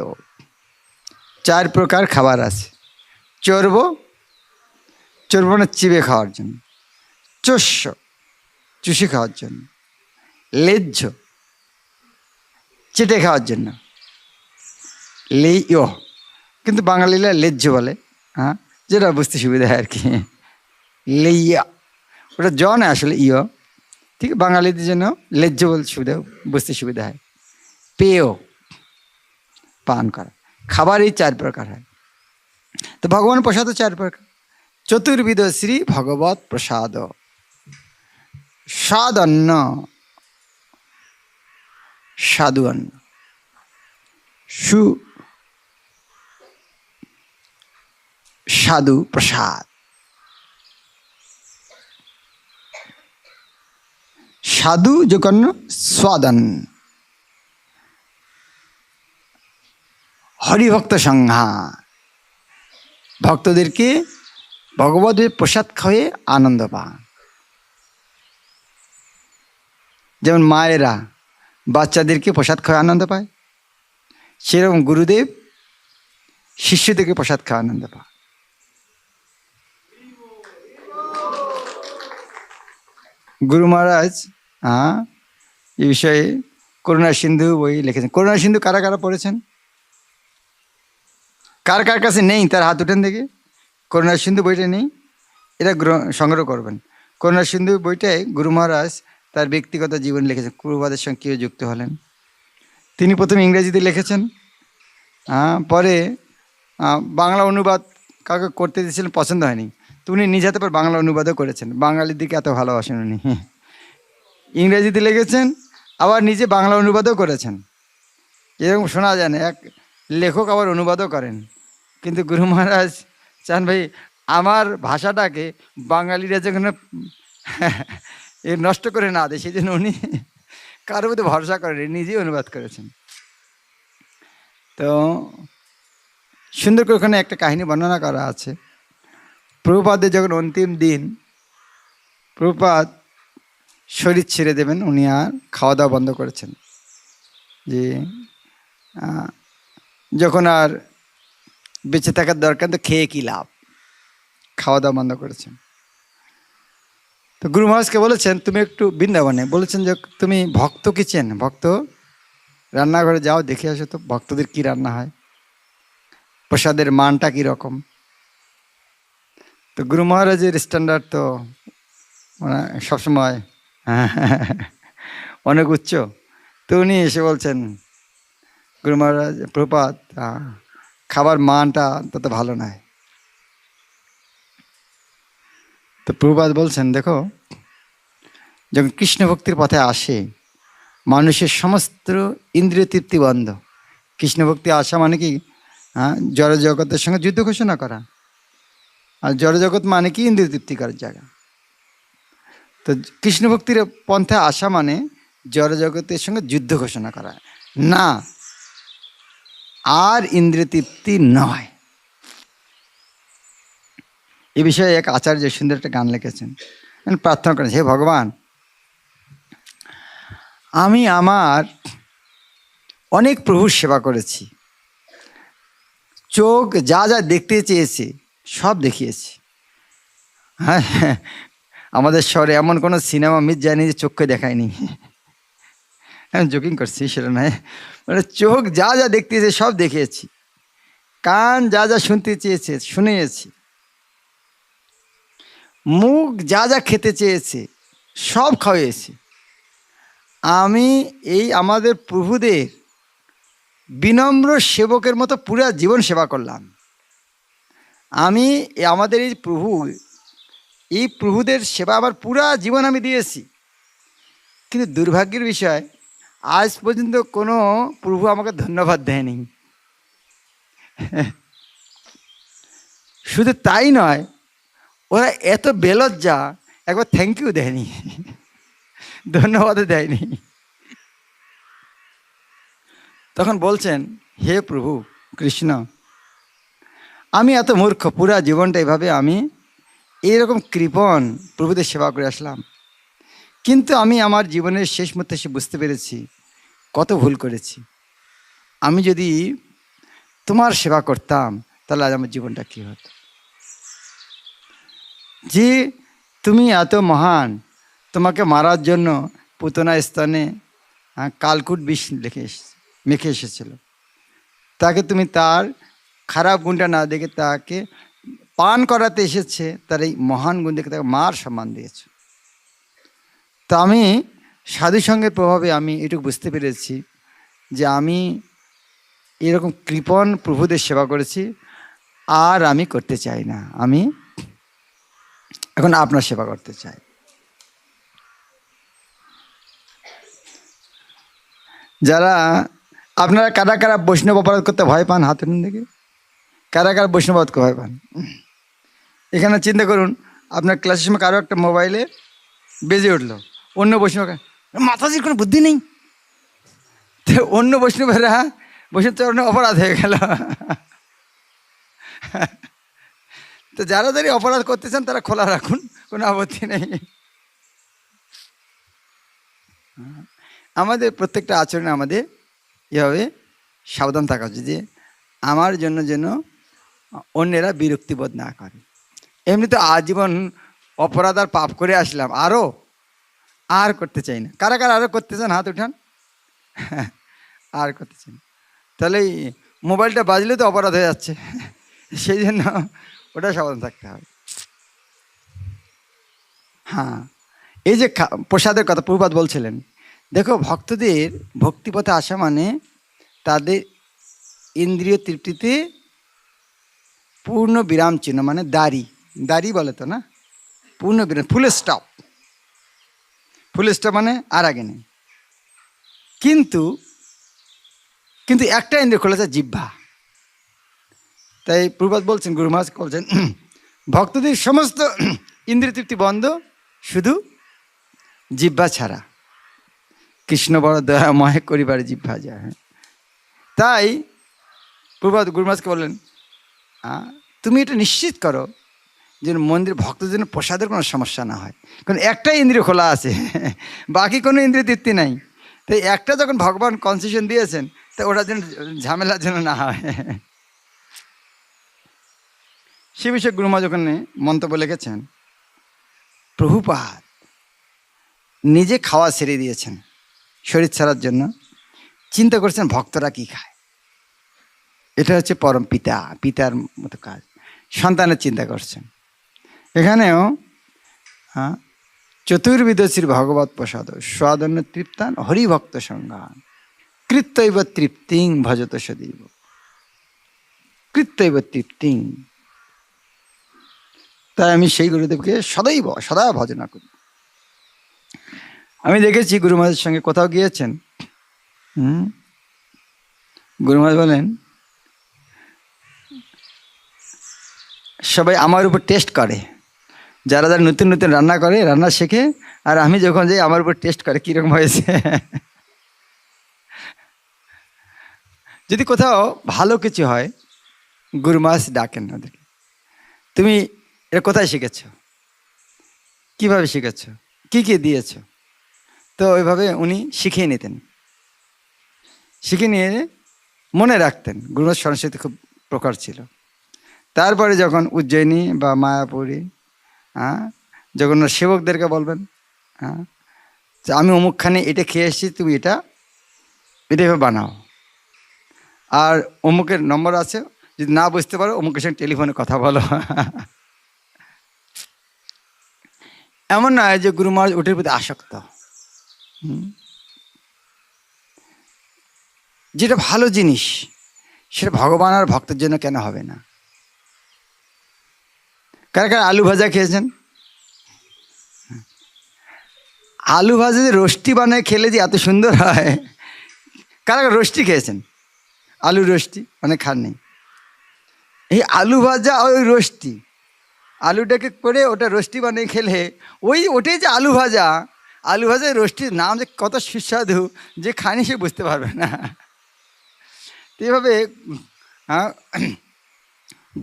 4 প্রকার খাবার আছে। চর্ব, চর্ব মানে চিবে খাওয়ার জন্য। চস্য, চুষে খাওয়ার জন্য। লেজ্জ, চেটে খাওয়ার জন্য। লেইয়, কিন্তু বাঙালিরা লেজ্জ বলে, যেটা বুঝতে সুবিধা হয় আর কি। লেইয়া, ওটা জ না আসলে ইয়, ঠিক। বাঙালিদের জন্য লেজ্জ বলতে সুবিধা, বুঝতে সুবিধা হয়। পেয়, পান করা। খাবার এই 4 প্রকার হয়। তো ভগবান প্রসাদও 4 প্রকার। চতুর্বিধ শ্রী ভগবত প্রসাদ। সাদন্ন, সাধু অন্ন। সাধু প্রসাদ। সাধু যখন স্বাদন। হরিভক্ত সংহার, ভক্তদেরকে ভগবতের প্রসাদ খাওয়ে আনন্দ পান। যেমন মায়েরা বাচ্চাদেরকে প্রসাদ খাওয়া আনন্দ পায়, সেরকম গুরুদেব শিষ্যদেরকে প্রসাদ খাওয়া আনন্দ পায়। গুরু মহারাজ এই বিষয়ে করুণা সিন্ধু বই লিখেছেন। করুণা সিন্ধু কারা কারা পড়েছেন? কার কার কাছে নেই তার হাত উঠেন দেখে। করুণা সিন্ধু বইটা নেই, এটা সংগ্রহ করবেন। করুণা সিন্ধু বইটায় গুরু মহারাজ তার ব্যক্তিগত জীবন লিখেছেন, প্রভুপাদের সঙ্গে কীভাবে যুক্ত হলেন। তিনি প্রথমে ইংরেজিতে লিখেছেন, পরে বাংলা অনুবাদ কাউকে করতে দিয়েছিলেন, পছন্দ হয়নি, তো উনি নিজ হাতে পর বাংলা অনুবাদও করেছেন। বাঙালির দিকে এত ভালোবাসেন উনি। ইংরেজিতে লিখেছেন, আবার নিজে বাংলা অনুবাদও করেছেন। এরকম শোনা যায় না, এক লেখক আবার অনুবাদও করেন। কিন্তু গুরু মহারাজ চান ভাই আমার ভাষাটাকে বাঙালিরা যেখানে নষ্ট করে না দেয়, সেই জন্য উনি কারোর মধ্যে ভরসা করেন, নিজেই অনুবাদ করেছেন। তো সুন্দর করে ওখানে একটা কাহিনী বর্ণনা করা আছে। প্রভুপাদের যখন অন্তিম দিন, প্রভুপাদ শরীর ছেড়ে দেবেন, উনি আর খাওয়া দাওয়া বন্ধ করেছেন। যে যখন আর বেঁচে থাকার দরকার, তো খেয়ে কী লাভ, খাওয়া দাওয়া বন্ধ করেছেন। তো গুরু মহারাজকে বলেছেন তুমি একটু বৃন্দাবনে, বলেছেন যে তুমি ভক্ত কি চেন, ভক্ত রান্নাঘরে যাও, দেখে আসো তো ভক্তদের কি রান্না হয়, প্রসাদের মানটা কীরকম। তো গুরু মহারাজের স্ট্যান্ডার্ড তো মানে সবসময় অনেক উচ্চ। তো উনি এসে বলছেন, গুরু মহারাজ প্রভুপাদ খাবার মানটা তত ভালো নয়। তো প্রভুপাদ বলছেন দেখো, যখন কৃষ্ণ ভক্তির পথে আসে মানুষের সমস্ত ইন্দ্রিয় তৃপ্তি বন্ধ। কৃষ্ণ ভক্তি আসা মানে কি, জড় জগতের সঙ্গে যুদ্ধ ঘোষণা করা, আর জড় জগৎ মানে কি ইন্দ্রিয় তৃপ্তি করার জায়গা। তো কৃষ্ণ ভক্তির পন্থা আসা মানে জড় জগতের সঙ্গে যুদ্ধ ঘোষণা করা না, আর ইন্দ্রিয় তৃপ্তি নয়। এ বিষয়ে এক আচার্য সুন্দর একটা গান লিখেছেন, প্রার্থনা করেন, হে ভগবান আমি আমার অনেক প্রভুর সেবা করেছি, চোখ যা যা দেখতে চেয়েছে সব দেখিয়েছি। হ্যাঁ, আমাদের শহরে এমন কোনো সিনেমা মিস যায়নি যে চোখকে দেখায়নি। আমি জোকিং করছি, সেটা নয়, মানে চোখ যা যা দেখতে চেয়েছে সব দেখিয়েছি, কান যা যা শুনতে চেয়েছে শুনিয়েছি, মুখ যা যা খেতে চেয়েছে সব খাওয়িয়েছি। আমি এই আমাদের প্রভুদের বিনম্র সেবকের মতো পুরা জীবন সেবা করলাম। আমি আমাদের এই প্রভুদের সেবা আমার পুরা জীবন আমি দিয়েছি। কিন্তু দুর্ভাগ্যের বিষয়, আজ পর্যন্ত কোনো প্রভু আমাকে ধন্যবাদ দেয়নি। শুধু তাই নয়, ওরা এত বেলজ্জা, একবার থ্যাংক ইউ দেয়নি, ধন্যবাদও দেয়নি। তখন বলছেন, হে প্রভু কৃষ্ণ, আমি এত মূর্খ, পুরা জীবনটা এভাবে আমি এইরকম কৃপণ প্রভুদের সেবা করে আসলাম, কিন্তু আমি আমার জীবনের শেষ মুহূর্তে এসে বুঝতে পেরেছি কত ভুল করেছি। আমি যদি তোমার সেবা করতাম তাহলে আজ আমার জীবনটা কী হতো। যে তুমি এত মহান, তোমাকে মারার জন্য পুতনা স্তনে কালকুট বিষ মেখে এসেছিল, তাকে তুমি তার খারাপ গুণটা না দেখে তাকে পান করাতে এসেছে, তার এই মহান গুণ দেখে তাকে মার সম্মান দিয়েছ। তা আমি সাধু সঙ্গের প্রভাবে আমি এটুকু বুঝতে পেরেছি যে আমি এরকম কৃপণ প্রভুদের সেবা করেছি, আর আমি করতে চাই না, আমি এখন আপনার সেবা করতে চাই। যারা আপনারা কারা কারা বৈষ্ণব অপরাধ করতে ভয় পান, হাত তুলুন দেখি, কারা কারা বৈষ্ণব অপরাধ ভয় পান। এখানে চিন্তা করুন, আপনার ক্লাসের সময় কারো একটা মোবাইলে বেজে উঠলো, অন্য বৈষ্ণব, মাতাজির কোনো বুদ্ধি নেই, তো অন্য বৈষ্ণবেরা বৈষ্ণব চরণে অপরাধ হয়ে গেল। তো যারা যারা অপরাধ করতে চান তারা খোলা রাখুন, কোনো আপত্তি নেই। আমাদের প্রত্যেকটা আচরণে আমাদের এভাবে সাবধান থাকা উচিত যে আমার জন্য যেন অন্যেরা বিরক্তিবোধ না করে। এমনি তো আজীবন অপরাধ আর পাপ করে আসলাম, আর করতে চাই না। কারা কারা আরও করতে চান হাত উঠান। আর করতে চান, তাহলে এই মোবাইলটা বাজলে তো অপরাধ হয়ে যাচ্ছে, সেই জন্য ওটা সাবধান থাকতে হবে। হ্যাঁ, এই যে প্রসাদের কথা প্রভুপাদ বলছিলেন, দেখো ভক্তদের ভক্তিপথে আসা মানে তাদের ইন্দ্রিয় তৃপ্তিতে পূর্ণ বিরাম চিহ্ন, মানে দাড়ি, দাড়ি বলে তো না, পূর্ণ বিরাম, ফুল স্টপ। ফুল স্টপ মানে আর আগে নেই। কিন্তু কিন্তু একটা ইন্দ্রিয় খোলা যায়, জিহ্বা। তাই প্রভুপাদ বলছেন, গুরু মহারাজ বলছেন, ভক্তদের সমস্ত ইন্দ্রিয় তৃপ্তি বন্ধ, শুধু জিহ্বা ছাড়া। কৃষ্ণ বড় দয়াময় করিবার জিহ্বা যায়। তাই প্রভুপাদ গুরু মহারাজকে বললেন, তুমি এটা নিশ্চিত করো যেন মন্দির ভক্তদের জন্য প্রসাদের কোনো সমস্যা না হয়, কারণ একটাই ইন্দ্রিয় খোলা আছে, বাকি কোনো ইন্দ্রিয় তৃপ্তি নাই। তাই একটা যখন ভগবান কনসেশন দিয়েছেন, তা ওটা যেন ঝামেলার জন্য না হয়। সে বিষয়ে গুরুমা যখন মন্তব্য লিখেছেন, প্রভুপাদ নিজে খাওয়া ছেড়ে দিয়েছেন শরীর ছাড়ার জন্য, চিন্তা করছেন ভক্তরা কি খায়। এটা হচ্ছে পরম পিতা, পিতার মতো কাজ, সন্তানের চিন্তা করছেন। এখানেও চতুর্বিধশ্রী ভগবত প্রসাদ স্বাদন্য তৃপ্তান হরিভক্ত সঙ্গান কৃত্যৈব তৃপ্তিং ভজত সদৈব, কৃত্যৈব তৃপ্তিং। তাই আমি সেই গুরুদেবকে সদা ভজনা করি। আমি দেখেছি গুরু মহারাজের সঙ্গে কোথাও গিয়েছেন, গুরু মহারাজ বলেন সবাই আমার উপর টেস্ট করে, যারা যারা নতুন নতুন রান্না করে, রান্না শেখে, আর আমি যখন যাই আমার উপর টেস্ট করে কীরকম হয়েছে। যদি কোথাও ভালো কিছু হয়, গুরু মহারাজ ডাকেন ওদেরকে, তুমি এটা কোথায় শিখেছ, কিভাবে শিখেছ, কি কি দিয়েছ। তো ওইভাবে উনি শিখিয়ে নিতেন, শিখে নিয়ে মনে রাখতেন। গুরু মহারাজ স্মরণশক্তি খুব প্রকার ছিল। তারপরে যখন উজ্জয়িনী বা মায়াপুরী, যখন সেবকদেরকে বলবেন, আমি অমুকখানে এটা খেয়ে এসেছি, তুমি এটা এভাবে বানাও, আর অমুকের নম্বর আছে, যদি না বুঝতে পারো অমুকের সঙ্গে টেলিফোনে কথা বলো। এমন নয় যে গুরু মহারাজ ওটির প্রতি আসক্ত। যেটা ভালো জিনিস সেটা ভগবান আর ভক্তের জন্য কেন হবে না। কারা কারা আলু ভাজা খেয়েছেন? আলু ভাজা যে রোস্টি বানায় খেলে যে এত সুন্দর হয়। কারা কারা রোস্টি খেয়েছেন? আলু রোস্টি অনেক খান নেই। এই আলু ভাজা ওই রোস্টি, আলুটাকে করে ওটা রোস্টি বানিয়ে খেলে ওটাই যে আলু ভাজা, আলু ভাজা রোস্টির নাম যে কত সুস্বাদু, যে খানি সে বুঝতে পারবে না। তো এইভাবে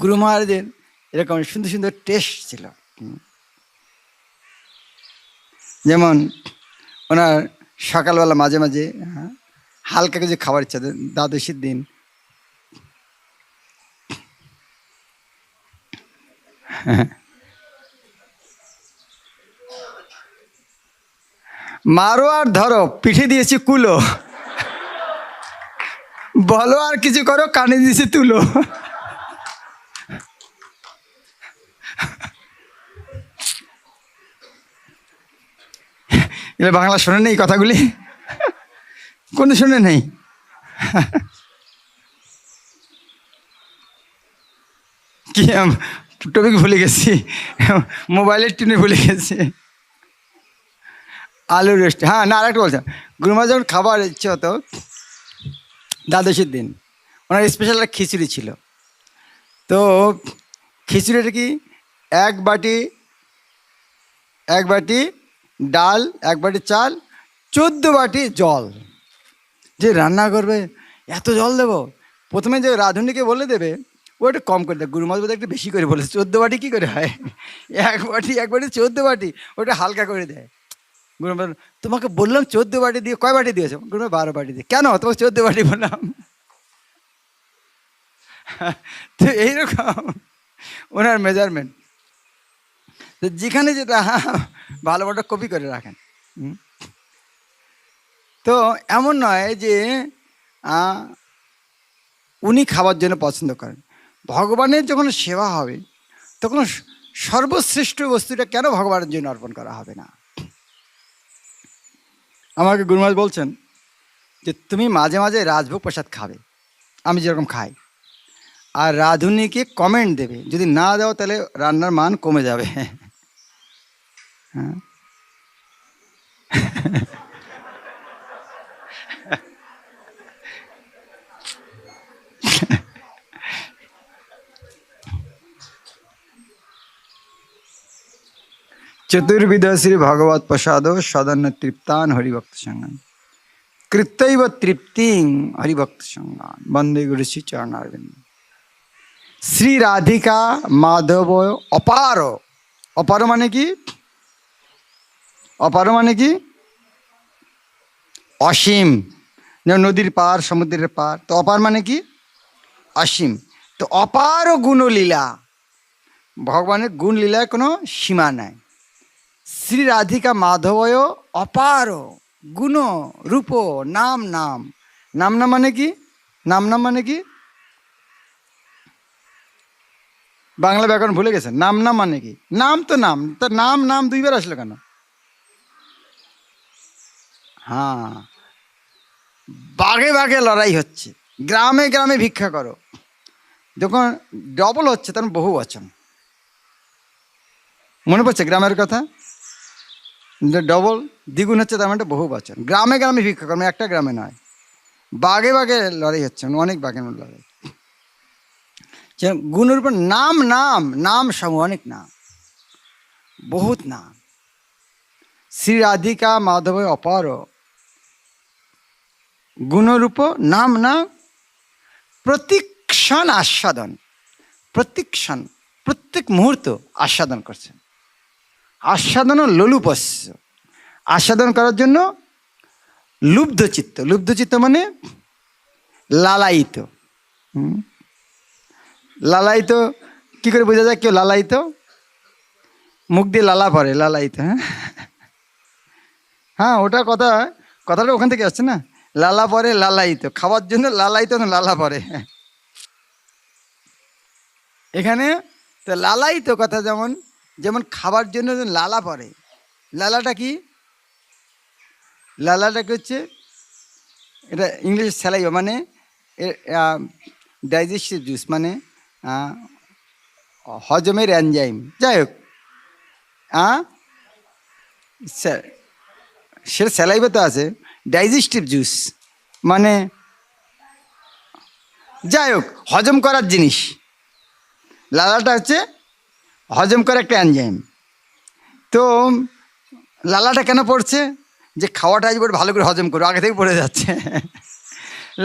গুরু মহারাজের এরকম সুন্দর সুন্দর টেস্ট ছিল। যেমন ওনার সকালবেলা মাঝে মাঝে হালকা কিছু খাবার ইচ্ছা, দ্বাদশীর দিন মারো আর ধরো, পিঠে দিয়েছি কুলো, বলো আর কিছু করো, কানে দিয়েছি তুলো। এগুলো বাংলা শোনে নেই কথাগুলি, কোনো শুনে নেই। কি টপিক ভুলে গেছি, মোবাইলের টিনে ভুলে গেছি। আলু রোস্ট, হ্যাঁ না, আরেকটা বলছেন, গুরু মহারাজ যখন খাবার ইচ্ছে হতো দ্বাদশীর দিন, ওনার স্পেশাল একটা খিচুড়ি ছিল। তো খিচুড়িটা কি, এক বাটি ডাল, এক বাটি চাল, 14 বাটি জল। যে রান্না করবে এত জল দেবো, প্রথমে যে রাঁধুনিকে বলে দেবে ও একটু কম করে দেয়, গুরু মহারাজ বোধহয় একটু বেশি করে বলেছে, 14 বাটি কী করে হয়, এক বাটি 14 বাটি, ওটা হালকা করে দেয়। গুরু মহারাজ, তোমাকে বললাম 14 বাটি দিয়ে, কয় বাটি দিয়েছো? গুরু মহারাজ 12 বাটি দিয়ে। কেন? তোমাকে 14 বাটি বললাম। তো এইরকম ওনার মেজারমেন্ট, তো যেখানে যেটা ভালো ভালো কপি করে রাখেন। তো এমন নয় যে উনি খাবার জন্য পছন্দ করেন। ভগবানের যখন সেবা হবে তখন সর্বশ্রেষ্ঠ বস্তুটা কেন ভগবানের জন্য অর্পণ করা হবে না? আমাকে গুরু মহারাজ বলছেন যে তুমি মাঝে মাঝে রাজভোগ প্রসাদ খাবে, আমি যেরকম খাই, আর রাঁধুনিকে কমেন্ট দেবে, যদি না দাও তাহলে রান্নার মান কমে যাবে। হ্যাঁ, চতুর্বিধ শ্রী ভগবত প্রসাদ সদন্য তৃপ্তান হরিভক্ত সঙ্গান কৃত্যৈব তৃপ্তিং হরিভক্ত সঙ্গান বন্দে গুরু শ্রী চরণারবিন্দ। শ্রী রাধিকা মাধব অপার, অপার মানে কি? অপার মানে কি? অসীম। যেমন নদীর পার, সমুদ্রের পার, তো অপার মানে কি? অসীম। তো অপার গুণলীলা, ভগবানের গুণ লীলায় কোনো সীমা নাই। শ্রী রাধিকা মাধবয় অপার গুণ রূপ নাম নাম। নাম নাম মানে কি? নাম নাম মানে কি? বাংলা ব্যাকরণ ভুলে গেছেন? নাম নাম মানে কি? নাম তো নাম, তা নাম নাম দুইবার আসলো কেন? হ্যাঁ, বাঘে বাঘে লড়াই হচ্ছে, গ্রামে গ্রামে ভিক্ষা করো, যখন ডবল হচ্ছে তখন বহু বচন। মনে পড়ছে গ্রামের কথা? ডবল দ্বিগুণ হচ্ছে তার মানে বহু বচন। গ্রামে গ্রামে ভিক্ষা করো, একটা গ্রামে নয়, বাঘে বাঘে লড়াই হচ্ছে, অনেক বাঘের লড়াই। গুণের উপর নাম নাম নাম সমূহ, অনেক নাম, বহুত নাম। শ্রী রাধিকা মাধব অপার গুণরূপ নাম নাম প্রতিক্ষণ আস্বাদন, প্রতিক্ষণ প্রত্যেক মুহূর্ত আস্বাদন করছেন। আস্বাদন লোলুপস্য, আস্বাদন করার জন্য লুব্ধ চিত্ত। লুব্ধ চিত্ত মানে লালায়িত। লালায়িত কি করে বোঝা যায় কেউ লালায়িত? মুখ দিয়ে লালা পড়ে, লালায়িত। হ্যাঁ হ্যাঁ, ওটা কথাটা ওখান থেকে আসছে না, লালা পরে লালায়িত, খাওয়ার জন্য লালায়িত লালা পরে। এখানে তো লালায়িত কথা, যেমন যেমন খাবার জন্য লালা পরে। লালাটা কি? লালাটা কি হচ্ছে, এটা ইংলিশ স্যালাইভা মানে ডাইজেস্টিভ জুস, মানে হজমের এনজাইম। যাই হোক, সে স্যালাইভা তো আছে, ডাইজেস্টিভ জুস মানে যাই হোক হজম করার জিনিস। লালাটা হচ্ছে হজম করা একটা এনজাইম। তো লালাটা কেন পড়ছে? যে খাওয়াটা আজ ভালো করে হজম করবো, আগে থেকে পড়ে যাচ্ছে।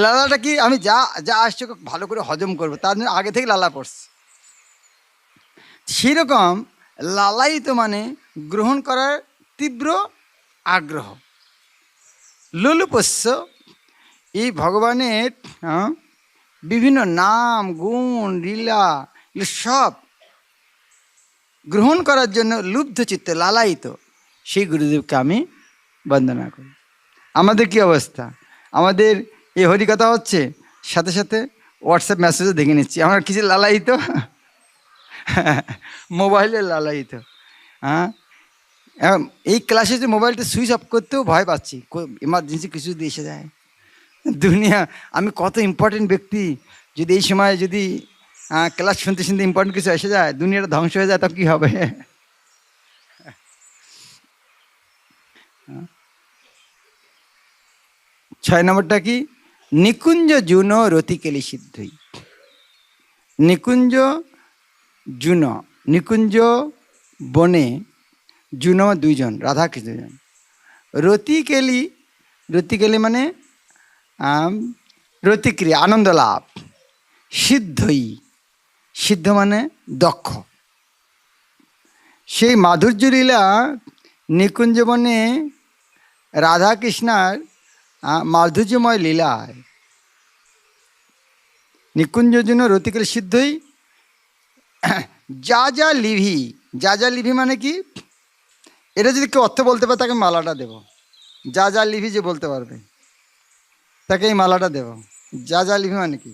লালাটা কি? আমি যা যা আসছে ভালো করে হজম করবো, তার জন্য আগে থেকে লালা পড়ছে। সেরকম লালায়িত মানে গ্রহণ করার তীব্র আগ্রহ। লোলুপস্য, এই ভগবানের বিভিন্ন নাম গুণ লীলা সব গ্রহণ করার জন্য লুব্ধ চিত্তে লালায়িত সেই গুরুদেবকে আমি বন্দনা করি। আমাদের কি অবস্থা? আমাদের এই হরিকথা হচ্ছে, সাথে সাথে হোয়াটসঅ্যাপ মেসেজও দেখে নিচ্ছি, আমরা কিছু লালায়িত, মোবাইলে লালায়িত। হ্যাঁ, এই ক্লাসে যে মোবাইলটা সুইচ অফ করতেও ভয় পাচ্ছি, এমার্জেন্সি কিছু যদি এসে যায়। দুনিয়া, আমি কত ইম্পর্টেন্ট ব্যক্তি, যদি এই সময় যদি ক্লাস শুনতে শুনতে ইম্পর্টেন্ট কিছু এসে যায়, দুনিয়াটা ধ্বংস হয়ে যায়, তখন কী হবে? 6 নম্বরটা কি? নিকুঞ্জ জুন রতিকেলি সিদ্ধই। নিকুঞ্জ জুন, নিকুঞ্জ বনে জুন দুইজন, রাধা কৃষ্ণ দুজন। রতিকেলি, রতিকেলি মানে রতিক্রিয়া, আনন্দ লাভ। সিদ্ধই, সিদ্ধ মানে দক্ষ। সেই মাধুর্য লীলা নিকুঞ্জবনে রাধা কৃষ্ণার মাধুর্যময় লীলায় নিকুঞ্জের জন্য রতিকেল সিদ্ধই। যা যা লিভি, যা যা লিভি মানে কি? এটা যদি কেউ অর্থ বলতে পারে তাকে মালাটা দেব। যা যা লিভি যে বলতে পারবে তাকে এই মালাটা দেব। যা যা লিভি মানে কি?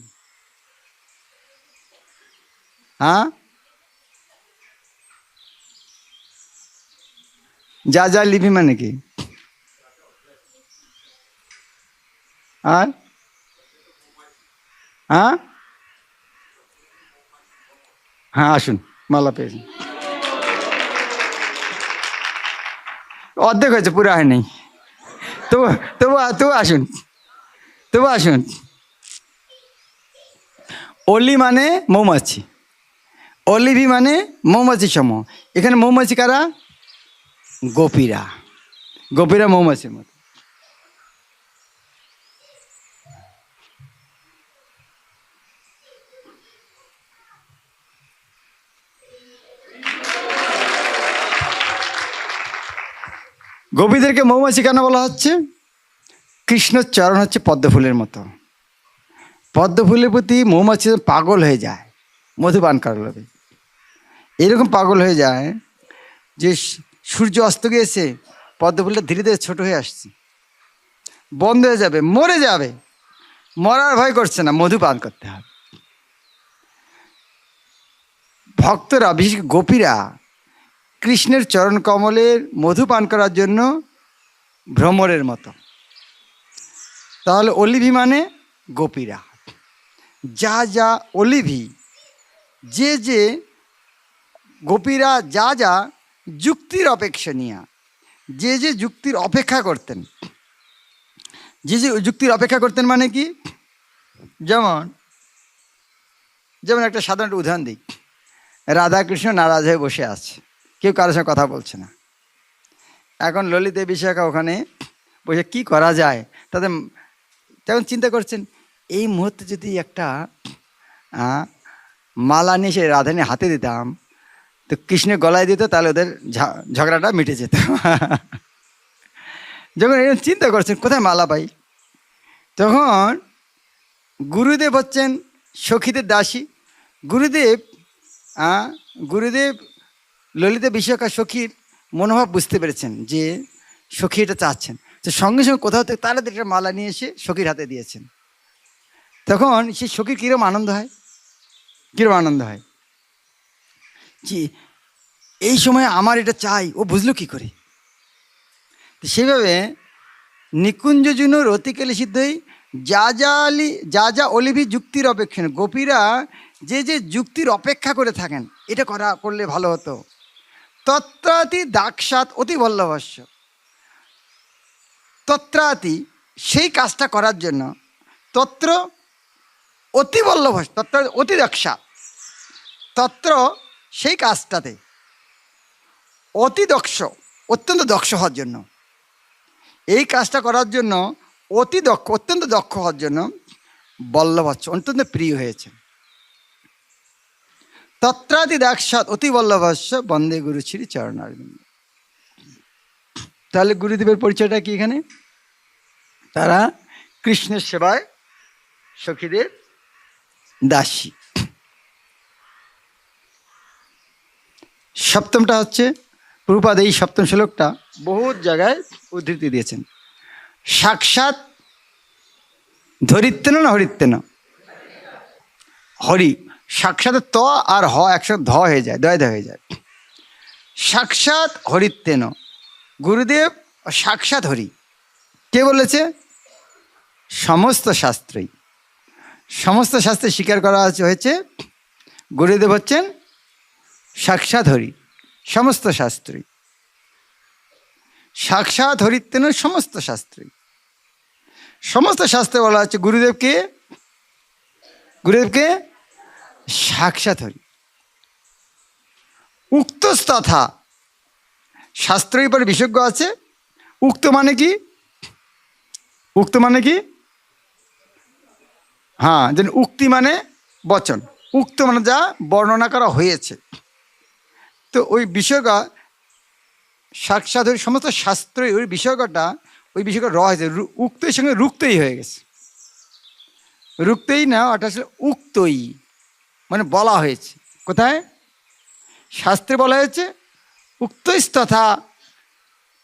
হ্যাঁ, যা যা লিভি মানে কি? আর হ্যাঁ হ্যাঁ, আসুন, মালা পেয়েছেন। অর্ধেক হয়েছে, পুরো হয়নি। তবু তবু তবু আসুন, তবু আসুন। অলি মানে মৌমাছি, অলিভি মানে মৌমাছি সম। এখানে মৌমাছি কারা? গোপীরা, গোপীরা মৌমাছির মতো। গোপীদেরকে মৌমাছি কেন বলা হচ্ছে? কৃষ্ণর চরণ হচ্ছে পদ্ম ফুলের মতো। পদ্ম ফুলের প্রতি মৌমাছি পাগল হয়ে যায় মধু পান করার লোভে। এরকম পাগল হয়ে যায় যে সূর্য অস্ত গিয়েছে, পদ্ম ফুলটা ধীরে ধীরে ছোট হয়ে আসছে, বন্ধ হয়ে যাবে, মরে যাবে। মরার ভয় করছে না, মধু পান করতে হবে। ভক্তরা, বিশেষ গোপীরা কৃষ্ণের চরণ কমলের মধু পান করার জন্য ভ্রমরের মতো। তাহলে অলিভি মানে গোপীরা। যা যা অলিভি, যে যে গোপীরা যা যা যুক্তির অপেক্ষণীয়, যে যে যুক্তির অপেক্ষা করতেন, যে যে যুক্তির অপেক্ষা করতেন মানে কি? যেমন যেমন একটা সাধারণ উদাহরণ দিই। রাধাকৃষ্ণ নারাজ হয়ে বসে আছে, কেউ কারোর সঙ্গে কথা বলছে না। এখন ললিতা বিশাখা ওখানে বসে কি করা যায়, তাদের তখন চিন্তা করছেন, এই মুহূর্তে যদি একটা মালা নিয়ে সে রাধানী হাতে দিতাম, তো কৃষ্ণের গলায় দিত, তাহলে ওদের ঝগড়াটা মিটে যেত। যখন এরকম চিন্তা করছেন কোথায় মালা পাই, তখন গুরুদেব হচ্ছেন সখীদের দাসী। গুরুদেব গুরুদেব ললিতা বিশাখা সখীর মনোভাব বুঝতে পেরেছেন যে সখী এটা চাচ্ছেন, তো সঙ্গে সঙ্গে কোথাও থেকে তাড়াতাড়ি একটা মালা নিয়ে এসে সখীর হাতে দিয়েছেন। তখন সেই সখীর কীরকম আনন্দ হয়, কীরকম আনন্দ হয় যে এই সময় আমার এটা চাই, ও বুঝলো কী করে। সেভাবে নিকুঞ্জ জুনো রতিকালি সিদ্ধই যা যা অলিভি যুক্তির অপেক্ষা, গোপীরা যে যে যুক্তির অপেক্ষা করে থাকেন, এটা করলে ভালো হতো। তত্রাতি দাক্ষাৎ অতি বল্লভস্য, তত্রাতি সেই কাজটা করার জন্য, তত্র অতি বল্লভস্য, তত্র অতি দক্ষা, তত্র সেই কাজটাতে অতি দক্ষ, অত্যন্ত দক্ষ হওয়ার জন্য, এই কাজটা করার জন্য অতি দক্ষ, অত্যন্ত দক্ষ হওয়ার জন্য বল্লভস্য, অত্যন্ত প্রিয় হয়েছে। তত্রাদি দাক্ষাৎ অতি বল্লভস্য বন্দে গুরু শ্রী চরণারবিন্দ। তাহলে গুরুদেবের পরিচয়টা কি এখানে? তারা কৃষ্ণের সেবায় সখীদের দাসী। সপ্তমটা হচ্ছে, প্রভুপাদ এই সপ্তম শ্লোকটা বহুত জায়গায় উদ্ধৃতি দিয়েছেন। সাক্ষাৎ ধরিত্তেন না হরিত্তেন, হরি, সাক্ষাৎ ত আর হ একসাথে ধ হয়ে যায়, দয় হয়ে যায়। সাক্ষাৎ হরিত্তেন, গুরুদেব সাক্ষাৎ হরি। কে বলেছে? সমস্ত শাস্ত্রই, সমস্ত শাস্ত্রে স্বীকার করা হয়েছে গুরুদেব হচ্ছেন সাক্ষাৎ হরি। সমস্ত শাস্ত্রই সাক্ষাৎ হরিত্তেন, সমস্ত শাস্ত্রই, সমস্ত শাস্ত্রে বলা হচ্ছে গুরুদেবকে, গুরুদেবকে সাক্ষাৎ হরি। উক্তস্তথা, শাস্ত্রের পরে বিশেষজ্ঞ আছে। উক্ত মানে কি? উক্ত মানে কি? হ্যাঁ, যেন উক্তি মানে বচন, উক্ত মানে যা বর্ণনা করা হয়েছে। তো ওই বিষয়টা সাক্ষাৎ হরি, সমস্ত শাস্ত্রই ওই বিষয়টা, ওই বিষয়টা হয়েছে উক্তই সঙ্গে রুক্তই হয়ে গেছে। রুক্তই না, ওটা আসলে উক্তই মানে বলা হয়েছে। কোথায়? শাস্ত্রে বলা হয়েছে উক্তস্তথা,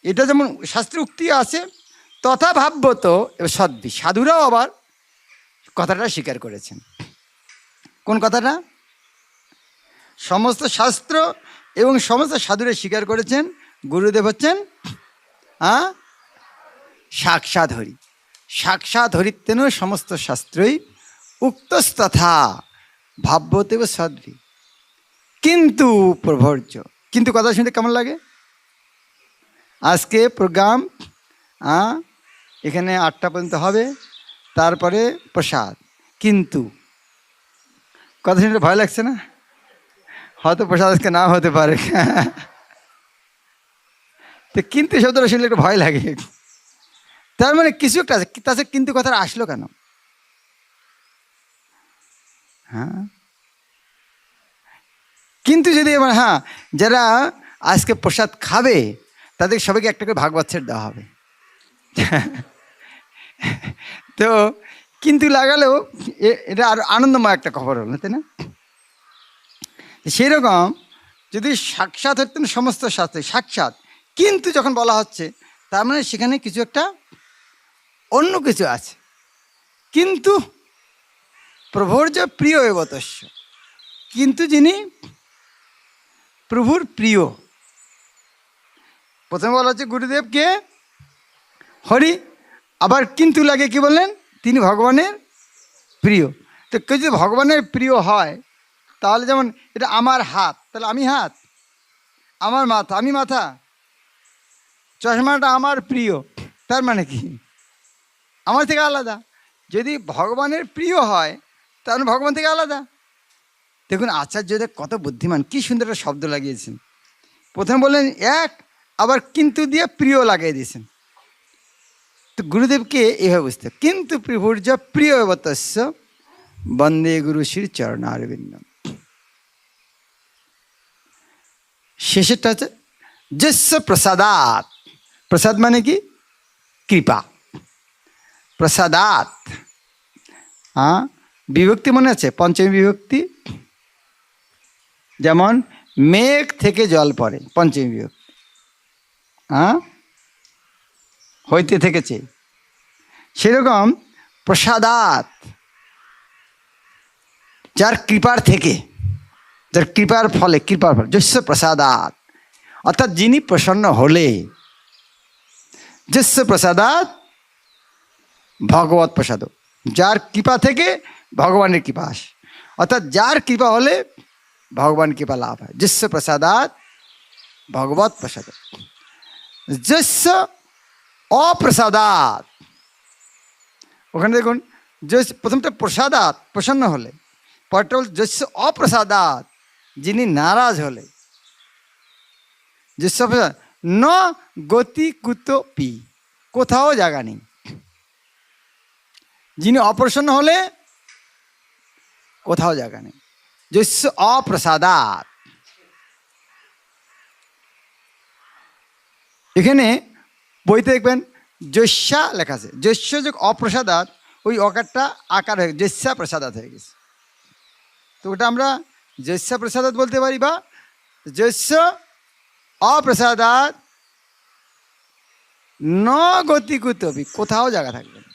এটা যেমন শাস্ত্রে উক্তি আছে, তথা ভাব্যত সদ্ভি, সাধুরাও আবার কথাটা স্বীকার করেছেন। কোন কথাটা? সমস্ত শাস্ত্র এবং সমস্ত সাধুরা স্বীকার করেছেন গুরুদেব হচ্ছেন সাক্ষাৎ হরি। সাক্ষাৎ হরিত্বেন সমস্ত শাস্ত্রই উক্তস্তথা ভাব্যতেব সদ্ভি কিন্তু প্রভর্য। কিন্তু কথা শুনতে কেমন লাগে? আজকে প্রোগ্রাম এখানে 8টা পর্যন্ত হবে, তারপরে প্রসাদ। কিন্তু কথা শুনতে ভয় লাগছে না? হয়তো প্রসাদ আজকে না হতে পারে। তো কিন্তু শব্দটা শুনলে একটু ভয় লাগে। তার মানে কিছু একটা আছে, তাছাড়া কিন্তু কথাটা আসলো কেন? হ্যাঁ, কিন্তু যদি এবার যারা আজকে প্রসাদ খাবে তাদের সবাইকে একটা করে ভাগবত সেট দেওয়া হবে। তো কিন্তু লাগালেও এটা আরো আনন্দময় একটা খবর হলো, তাই না? সেই রকম যদি সাক্ষাৎ হতেন সমস্ত শাস্ত্রে, সাক্ষাৎ কিন্তু যখন বলা হচ্ছে, তার মানে সেখানে কিছু একটা অন্য কিছু আছে। কিন্তু প্রভুর যে প্রিয় এবতস্য, কিন্তু যিনি প্রভুর প্রিয়। প্রথমে বলা হচ্ছে গুরুদেবকে হরি, আবার কিন্তু লাগে কি বললেন? তিনি ভগবানের প্রিয়। তো কেউ যদি ভগবানের প্রিয় হয়, তাহলে যেমন এটা আমার হাত, তাহলে আমি হাত, আমার মাথা আমি মাথা, চশমাটা আমার প্রিয়, তার মানে কি আমার থেকে আলাদা। যদি ভগবানের প্রিয় হয় তাহলে ভগবান থেকে আলাদা। দেখুন আচার্যদের কত বুদ্ধিমান, কি সুন্দর একটা শব্দ লাগিয়েছেন। প্রথমে বললেন এক, আবার কিন্তু দিয়ে প্রিয় লাগিয়ে দিয়েছেন। তো গুরুদেবকে এভাবে বুঝতে, কিন্তু প্রভুর যা প্রিয় এবতস্য বন্দে গুরু শ্রী চরণারবিন্দ। শেষেরটা হচ্ছে যস্য প্রসাদাত। প্রসাদ মানে কি? কৃপা। প্রসাদাত বিভক্তি মনে আছে? পঞ্চমী বিভক্তি, যেমন মেঘ থেকে জল পড়ে, পঞ্চমী বিভক্তি। হইতে থেকেছে, সেরকম প্রসাদাত যার কৃপার থেকে, যার কৃপার ফলে, কৃপার ফলে যস্য প্রসাদাত, অর্থাৎ যিনি প্রসন্ন হলে, যস্য প্রসাদাত ভগবত প্রসাদ, যার কৃপা থেকে ভগবানের কৃপা আসে, অর্থাৎ যার কৃপা হলে ভগবান কৃপা লাভ হয়। যস্য প্রসাদাত ভগবত প্রসাদ। যস্য অপ্রসাদাত, ওখানে দেখুন প্রথমটা প্রসাদাত প্রসন্ন হলে, পরটা বল যস্য অপ্রসাদাত যিনি নারাজ হলে। যস্য ন গতি কুতপি, কোথাও জায়গা নেই। যিনি অপ্রসন্ন হলে কোথাও জায়গা নেই। যস্য অপ্রসাদাত, এখানে বইতে দেখবেন যস্যা লেখা আছে, যস্য যোগ অপ্রসাদাত, ওই অকারটা আকার হয়ে যস্যা প্রসাদাত হয়ে গেছে। তো ওটা আমরা যস্যা প্রসাদাত বলতে পারি, বা যস্য অপ্রসাদাত ন গতি কুতপি, কোথাও জায়গা থাকবে না।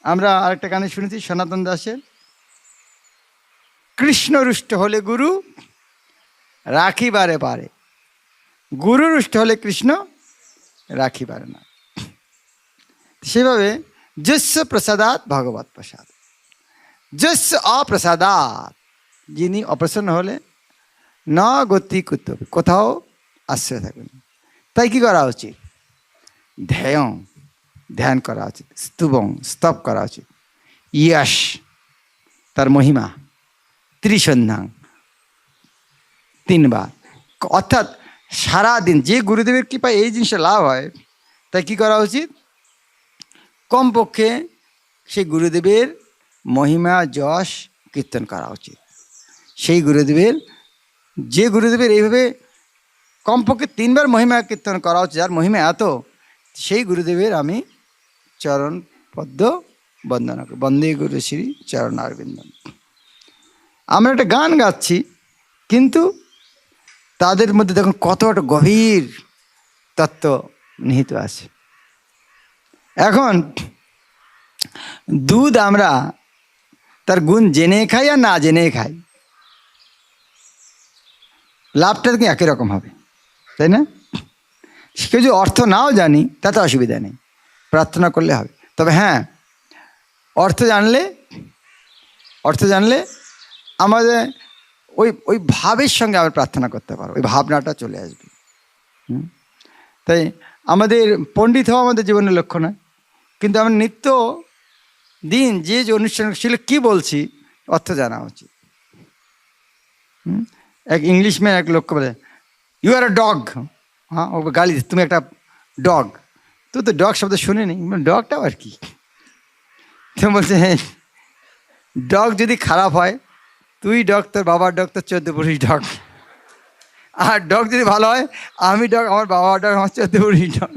আমরা আরেকটা গানে শুনেছি সনাতন দাসের, কৃষ্ণ রুষ্ট হলে গুরু রাখিবারে পারে, গুরু রুষ্ট হলে কৃষ্ণ রাখিবারে না। সেভাবে যস্য প্রসাদাত ভগবত প্রসাদ, যস্য অপ্রসাদাত যিনি অপ্রসন্ন হলে ন গতি কুতপি, কোথাও আশ্রয় থাকবে না। তাই কি করা উচিত? ধ্যান, ধ্যান করা উচিত, স্তুবং স্তব করা উচিত, ইয়াস তার মহিমা, ত্রিসন্ধ্যাং 3 বার, অর্থাৎ সারাদিন যে গুরুদেবের কৃপা এই জিনিসটা লাভ হয়, তাই কি করা উচিত? কমপক্ষে সেই গুরুদেবের মহিমা যশ কীর্তন করা উচিত। সেই গুরুদেবের, যে গুরুদেবের এইভাবে কমপক্ষে 3 বার মহিমা কীর্তন করা উচিত, যার মহিমা এত, সেই গুরুদেবের আমি চরণ পদ্ম বন্দনা করি, বন্দে গুরু শ্রী চরণারবিন্দ। আমরা একটা গান গাচ্ছি, কিন্তু তাদের মধ্যে দেখুন কত একটা গভীর তত্ত্ব নিহিত আছে। এখন দুধ আমরা তার গুণ জেনে খাই আর না জেনে খাই, লাভটা কি একই রকম হবে, তাই না? কেউ যদি অর্থ নাও জানি তাতে অসুবিধা নেই, প্রার্থনা করলে হবে। তবে হ্যাঁ, অর্থ জানলে আমাদের ওই ওই ভাবের সঙ্গে আমরা প্রার্থনা করতে পারবো, ওই ভাবনাটা চলে আসবে। তাই আমাদের পণ্ডিত হওয়া আমাদের জীবনের লক্ষ্য নয়, কিন্তু আমরা নিত্য দিন যে যে অনুষ্ঠান ছিল কী বলছি অর্থ জানা উচিত। এক ইংলিশম্যান এক লোককে বলে, ইউ আর আ ডগ। হ্যাঁ, ও গালি, তুমি একটা ডগ। তুই তো ডগ শব্দ শুনিনি, ডগটাও আর কি। তো বলছে, হ্যাঁ, ডগ যদি খারাপ হয়, তুই ডগ, তোর বাবার ডগ, তোর 14 পুরুষ ডগ। আর ডগ যদি ভালো হয়, আমি ডগ, আমার বাবার ডগ, আমার 14 পুরুষ ডগ।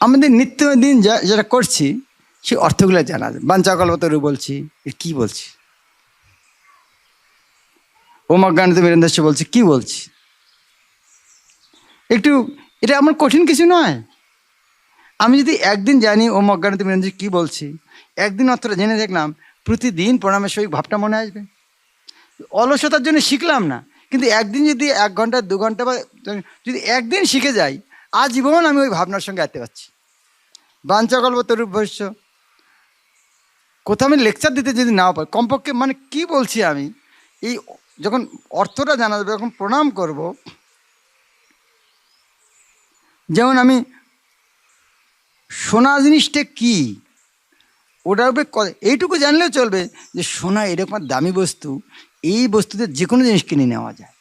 আমাদের নিত্যদিন যেটা করছি সেই অর্থগুলো জানা যায়। বাঞ্চাকল্পতরু বলছি, কি বলছি? ওম অজ্ঞানিত বীরেন্দ্রস্য বলছি, কি বলছি? একটু, এটা আমার কঠিন কিছু নয়। আমি যদি একদিন জানি ওম অজ্ঞানিত বীরেন্দ্র কি বলছি, একদিন অর্থটা জেনে দেখলাম, প্রতিদিন প্রণামের সহিত ভাবটা মনে আসবে। অলসতার জন্য শিখলাম না, কিন্তু একদিন যদি 1 ঘন্টা 2 ঘন্টা বা যদি একদিন শিখে যাই, আজীবন আমি ওই ভাবনার সঙ্গে আসতে পারছি। বাঞ্চাকল্পতরুভ্যশ্চ, কোথাও আমি লেকচার দিতে যদি নাও পারি, কমপক্ষে মানে কি বলছি আমি, এই যখন অর্থটা জানা যাবে, যখন প্রণাম করব, যেমন আমি সোনা জিনিসটা কি, ওটার উপরে এইটুকু জানলেও চলবে যে সোনা এরকম দামি বস্তু, এই বস্তুতে যে কোনো জিনিস কিনে নেওয়া যায়।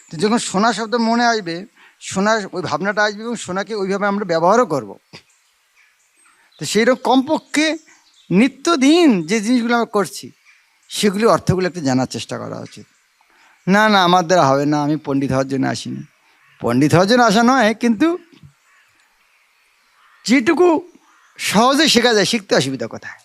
তো যখন সোনা শব্দ মনে আসবে, সোনার ওই ভাবনাটা আসবে, এবং সোনাকে ওইভাবে আমরা ব্যবহারও করব। তো সেইরকম কমপক্ষে নিত্যদিন যে জিনিসগুলো আমরা করছি সেগুলি অর্থগুলো একটু জানার চেষ্টা করা উচিত। না আমার দ্বারা হবে না, আমি পণ্ডিত হওয়ার জন্য আসিনি। পণ্ডিত হওয়ার জন্য আসা নয়, কিন্তু যেটুকু সহজে শেখা যায়, শিখতে অসুবিধা কোথায়?